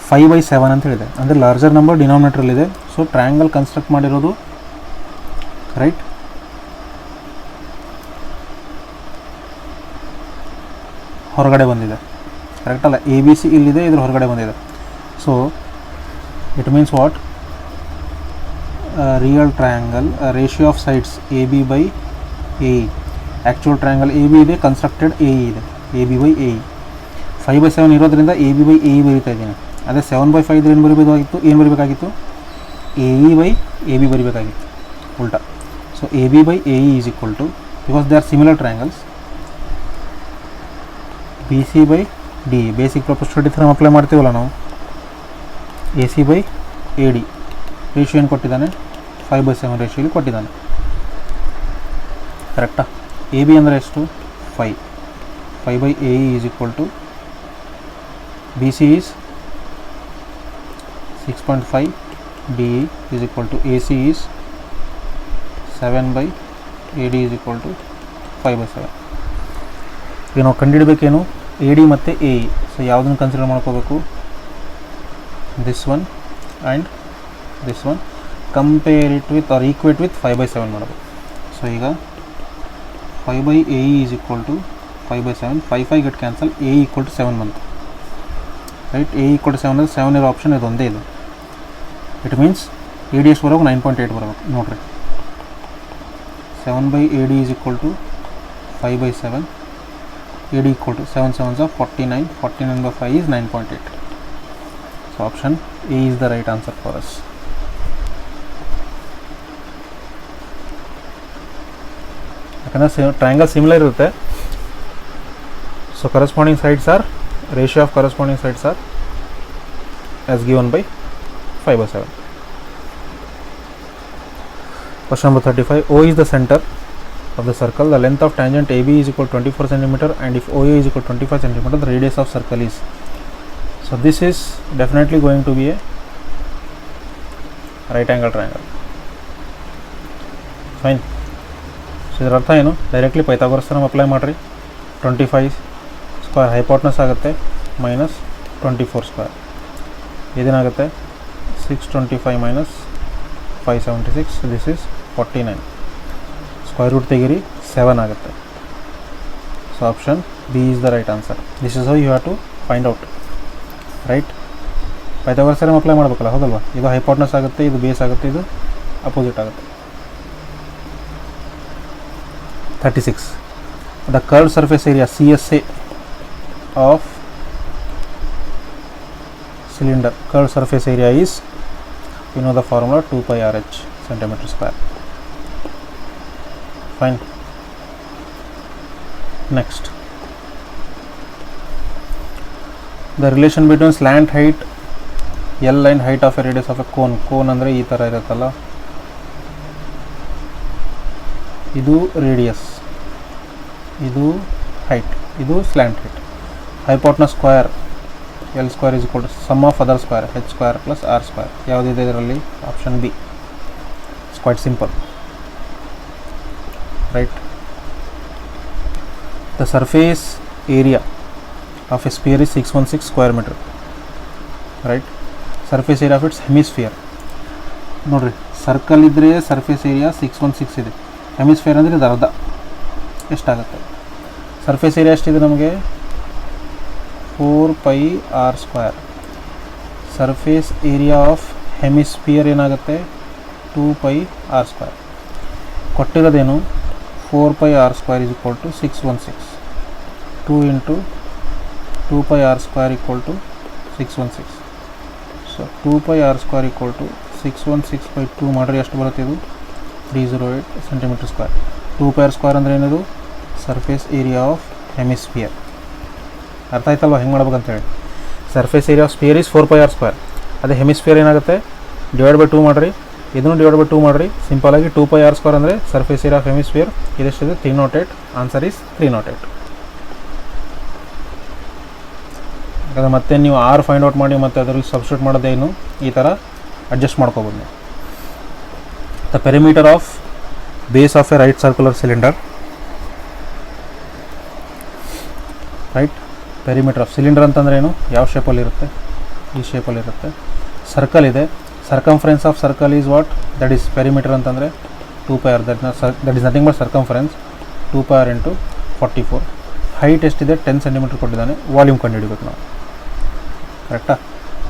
5 by 7 ಅಂತ ಹೇಳಿದೆ, ಅಂದರೆ ಲಾರ್ಜರ್ ನಂಬರ್ ಡಿನಾಮಿನೇಟ್ರಲ್ಲಿದೆ. ಸೊ ಟ್ರಯಾಂಗಲ್ ಕನ್ಸ್ಟ್ರಕ್ಟ್ ಮಾಡಿರೋದು ರೈಟ್ ಹೊರಗಡೆ ಬಂದಿದೆ, ಕರೆಕ್ಟ್ ಅಲ್ಲ? ABC ಇಲ್ಲಿದೆ, ಇದ್ರ ಹೊರಗಡೆ ಬಂದಿದೆ. So it means what? Real triangle, ratio of sides AB by AE. Actual triangle AB ಇದೆ, constructed AE ಇದೆ, AB by AE. 5 by 7 ಇರೋದ್ರಿಂದ AB by AE ಬರೀತಾ ಇದ್ದೀನಿ. ಅದೇ 7 by 5 ಏನು ಬರೀಬೇಕಾಗಿತ್ತು? AE by AB ಬರೀಬೇಕಾಗಿತ್ತು, ಉಲ್ಟಾ. So AB by AE is equal to, because they are similar triangles, BC by DE. Basic proportionality theorem apply ಮಾಡ್ತೀವಲ್ಲ ನಾವು. AC by AD ರೇಷಿಯೋ ಏನು ಕೊಟ್ಟಿದ್ದಾನೆ? 5 by 7 ರೇಷಿಯೋಲಿ ಕೊಟ್ಟಿದ್ದಾನೆ, ಕರೆಕ್ಟಾ? AB ಅಂದರೆ ಎಷ್ಟು? 5. 5 by AE is equal to BC is 6.5, DE is equal to AC is 7 by AD is equal to 5 by 7. ಈಗ ನಾವು ಕಂಡುಹಿಡಬೇಕೇನು? AD ಮತ್ತು AE. ಸೊ ಯಾವುದನ್ನು ಕನ್ಸಿಡರ್ ಮಾಡ್ಕೋಬೇಕು? This one and this one, compare it with or equate with 5 by 7 ಮಾಡಬೇಕು. ಸೊ ಈಗ 5 by AE is equal to 5 by 7, 5 get cancel, AE equal to 7 ಬಂತು, ರೈಟ್? AE equal to 7 ಅಂದರೆ 7 ಇರೋ ಆಪ್ಷನ್ ಇದು ಒಂದೇ ಇದೆ. ಇಟ್ ಮೀನ್ಸ್ AD ಎಷ್ಟು ಬರಬೇಕು? 9.8 ಬರಬೇಕು. ನೋಡಿರಿ, 7 by AD is equal to 5 by 7, AD equal to 7 7s are 49, 49 by 5 is 9.8. So option A is the right answer for us. ಯಾಕಂದರೆ ಟ್ರಯಾಂಗಲ್ ಸಿಮಿಲರ್ ಇರುತ್ತೆ. So corresponding sides are, ratio of corresponding sides are as given by 5 by 7. Question number 35. O is the center of the circle. The length of tangent AB is equal to 24 cm, and if OA is equal to 25 cm, the radius of circle is. So this is definitely going to be a right angle triangle. Fine. So ಇದರ ಅರ್ಥ ಏನು? ಡೈರೆಕ್ಟ್ಲಿ ಪೈಥಾಗೋರಸ್ ಥಿಯರಮ್ ಅಪ್ಲೈ ಮಾಡಿರಿ. 25 ಸ್ಕ್ವೇರ್ ಹೈಪೋಟನಸ್ ಆಗುತ್ತೆ ಮೈನಸ್ 24 ಸ್ಕ್ವೇರ್. ಇದೇನಾಗುತ್ತೆ? 625 minus 576, this is 49. Square root ತೆಗಿರಿ, 7 ಆಗುತ್ತೆ. So option B is the right answer. This is how you have to find out, right? Pythagoras theorem apply ಮಾಡಬೇಕಲ್ಲ, ಹೌದಲ್ವಾ? ಇದು ಹೈಪೋಟನಸ್ ಆಗುತ್ತೆ, ಇದು ಬೇಸ್ ಆಗುತ್ತೆ, ಇದು ಅಪೋಸಿಟ್ ಆಗುತ್ತೆ. 36. The curved surface area CSA of cylinder, curved surface area is, you know the formula, 2 pi RH centimeter square. Fine. Next, the relation between slant height L and height of a radius of a cone. Cone ಅಂದರೆ ಈ ಥರ ಇರುತ್ತಲ್ಲ, ಇದು ರೇಡಿಯಸ್, ಇದು ಹೈಟ್, ಇದು slant height. Hypotenuse square L square is equal to sum of other square H square plus R square. ಯಾವುದಿದೆ ಇದರಲ್ಲಿ? Option B. It's quite simple, right? The surface area of a sphere is 616 square metre, right? Surface area of it's hemisphere. ನೋಡಿರಿ, ಸರ್ಕಲ್ ಇದ್ದರೆ ಸರ್ಫೇಸ್ ಏರಿಯಾ 616 ಇದೆ, ಹೆಮಿಸ್ಫಿಯರ್ ಅಂದರೆ ಇದು ಅರ್ಧ. ಎಷ್ಟಾಗುತ್ತೆ? ಸರ್ಫೇಸ್ ಏರಿಯಾ ಎಷ್ಟಿದೆ ನಮಗೆ? 4 pi r square. Surface area of hemisphere ಏನಾಗುತ್ತೆ? 2 pi r ಸ್ಕ್ವೇರ್. ಕೊಟ್ಟಿರೋದೇನು? 4 pi r square is equal to 616. 2 into 2 pi r square equal to 616. So 2 pi r square equal to 616 by 2 ಮಾಡಿದ್ರೆ ಎಷ್ಟು ಬರುತ್ತೆ? ಇದು 308 centimetre square. 2 pi r square ಅಂದರೆ ಏನಿದು? Surface area of hemisphere. ಅರ್ಥ ಆಯ್ತಲ್ವ ಹೆಂಗೆ ಮಾಡ್ಬೇಕಂತೇಳಿ. Surface area of sphere is 4πr². ಅದೇ ಹೆಮಿಸ್ಫಿಯರ್ ಏನಾಗುತ್ತೆ, ಡಿವೈಡ್ ಬೈ 2 ಮಾಡಿರಿ, ಇದನ್ನು ಡಿವೈಡ್ ಬೈ 2 ಮಾಡಿರಿ. ಸಿಂಪಲಾಗಿ 2πr² ಅಂದರೆ ಸರ್ಫೇಸ್ ಏರಿಯಾ ಆಫ್ ಹೆಮಿಸ್ಫಿಯರ್ ಇದೆಷ್ಟಿದೆ 308. Answer is 308. ಯಾಕಂದರೆ ಮತ್ತೆ ನೀವು ಆರ್ ಫೈಂಡ್ ಔಟ್ ಮಾಡಿ ಮತ್ತು ಅದರಲ್ಲಿ ಸಬ್ಸ್ಟಿಟ್ಯೂಟ್ ಮಾಡೋದೇನು, ಈ ಥರ ಅಡ್ಜಸ್ಟ್ ಮಾಡ್ಕೋಬೋದು ನೀವು. The perimeter of base of A right circular cylinder. Right perimeter of cylinder ಅಂತಂದ್ರೆ ಏನು, ಯಾವ ಶೇಪಲ್ಲಿರುತ್ತೆ, ಈ ಶೇಪಲ್ಲಿರುತ್ತೆ. ಸರ್ಕಲ್ ಇದೆ, circumference of circle is what, that is perimeter ಅಂತಂದರೆ 2πr. That is nothing but circumference 2πr × 44. Height ಎಷ್ಟಿದೆ 10 ಸೆಂಟಿಮೀಟರ್ ಕೊಟ್ಟಿದ್ದಾನೆ. ವಾಲ್ಯೂಮ್ ಕಂಡು ಹಿಡಿಬೇಕು ನಾವು, ಕರೆಕ್ಟಾ.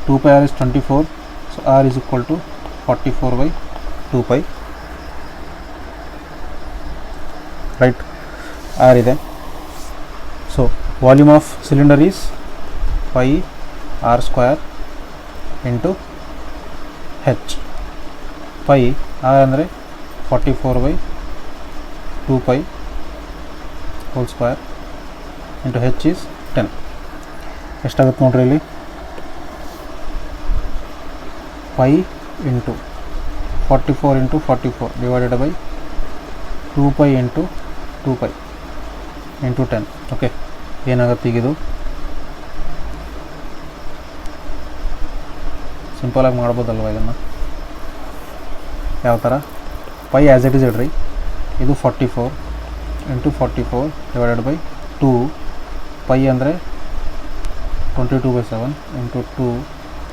2πr is 24, so r is equal to 44/2π. Right, r ಇದೆ. So volume of cylinder is πr² into h. π r ಅಂದರೆ 44/2π whole square into h is 10. ಎಷ್ಟಾಗುತ್ತೆ ನೋಡ್ರಿ ಇಲ್ಲಿ, π into 44 into 44 divided by 2π into 2π into 10. Okay, ಏನಾಗುತ್ತೆ ಈಗಿದು, ಸಿಂಪಲಾಗಿ ಮಾಡ್ಬೋದಲ್ವ ಇದನ್ನು. ಯಾವ ಥರ, π ಆ್ಯಸ್ ಇಟ್ ಈಸ್ ಇಡ್ರಿ, ಇದು 44 ಇಂಟು 44 ಡಿವೈಡೆಡ್ ಬೈ 2. π ಅಂದರೆ 22/7 ಇಂಟು 2.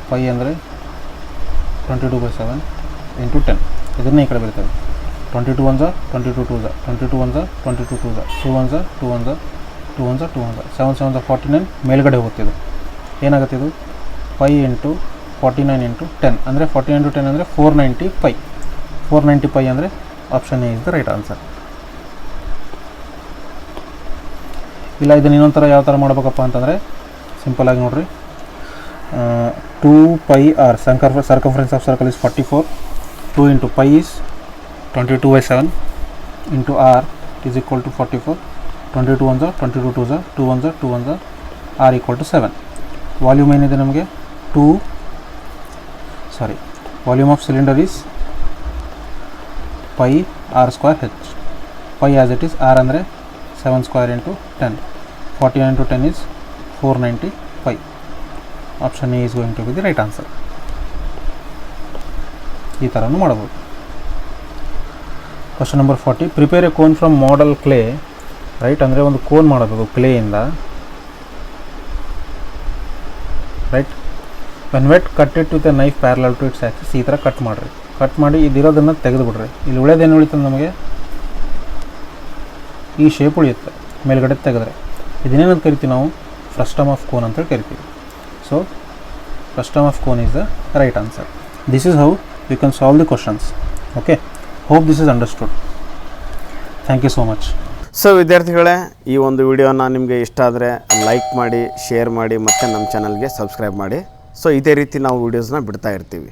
π ಅಂದರೆ 22/7 ಇಂಟು 10. ಇದನ್ನೇ ಈ ಕಡೆ ಬರ್ತದೆ. 22 1 22 2 22 1 22 2 2 1 2 1 2 1 2 1 7 7 49 ಮೇಲ್ಗಡೆ ಹೋಗುತ್ತೆ. ಇದು ಏನಾಗುತ್ತೆ, ಇದು π ಇಂಟು 49 ಇಂಟು 10 ಅಂದರೆ 49 ಇಂಟು 10 ಅಂದರೆ 490π. 490π ಅಂದರೆ option A is the right answer. ಇಲ್ಲ ಇದನ್ನು ಇನ್ನೊಂದು ಥರ ಯಾವ ಥರ ಮಾಡ್ಬೇಕಪ್ಪ ಅಂತಂದರೆ ಸಿಂಪಲಾಗಿ ನೋಡಿರಿ, 2πr circumference of circle is 44. 2 into π is 22/7 into r is equal to 44. 22 1 22 2 2 1 2 1 r equal to 7. Volume ಏನಿದೆ ನಮಗೆ volume of cylinder is πr² h. π as it is, r ಅಂದರೆ 7² into 10. 49 into 10 is 490π. Option A is going to be the right answer. ಈ ಥರನೂ ಮಾಡ್ಬೋದು. Question number 40. Prepare a cone from model clay. Right, ಅಂದರೆ ಒಂದು ಕೋನ್ ಮಾಡೋದು ಕ್ಲೇಯಿಂದ. Right, when we cut it with a knife parallel to its axis. ಈ ಥರ ಕಟ್ ಮಾಡಿರಿ. ಕಟ್ ಮಾಡಿ ಇದಿರೋದನ್ನು ತೆಗೆದು ಬಿಡ್ರಿ. ಇಲ್ಲಿ ಉಳಿಯೋದೇನು ಉಳಿತದೆ ನಮಗೆ, ಈ ಶೇಪ್ ಉಳಿಯುತ್ತೆ ಮೇಲ್ಗಡೆ ತೆಗೆದ್ರೆ. ಇದನ್ನೇನಂತ ಕರಿತೀವಿ ನಾವು, ಫ್ರಸ್ಟಮ್ ಆಫ್ ಕೋನ್ ಅಂತೇಳಿ ಕರಿತೀವಿ. So frustum of cone is the right answer. This is how you can solve the questions. Okay, hope this is understood. Thank you so much. So ವಿದ್ಯಾರ್ಥಿಗಳೇ, ಈ ಒಂದು ವಿಡಿಯೋನ ನಿಮಗೆ ಇಷ್ಟ ಆದರೆ ಲೈಕ್ ಮಾಡಿ, ಶೇರ್ ಮಾಡಿ ಮತ್ತು ನಮ್ಮ ಚಾನಲ್ಗೆ ಸಬ್ಸ್ಕ್ರೈಬ್ ಮಾಡಿ. ಸೊ ಇದೇ ರೀತಿ ನಾವು ವೀಡಿಯೋಸ್ನ ಬಿಡ್ತಾ ಇರ್ತೀವಿ.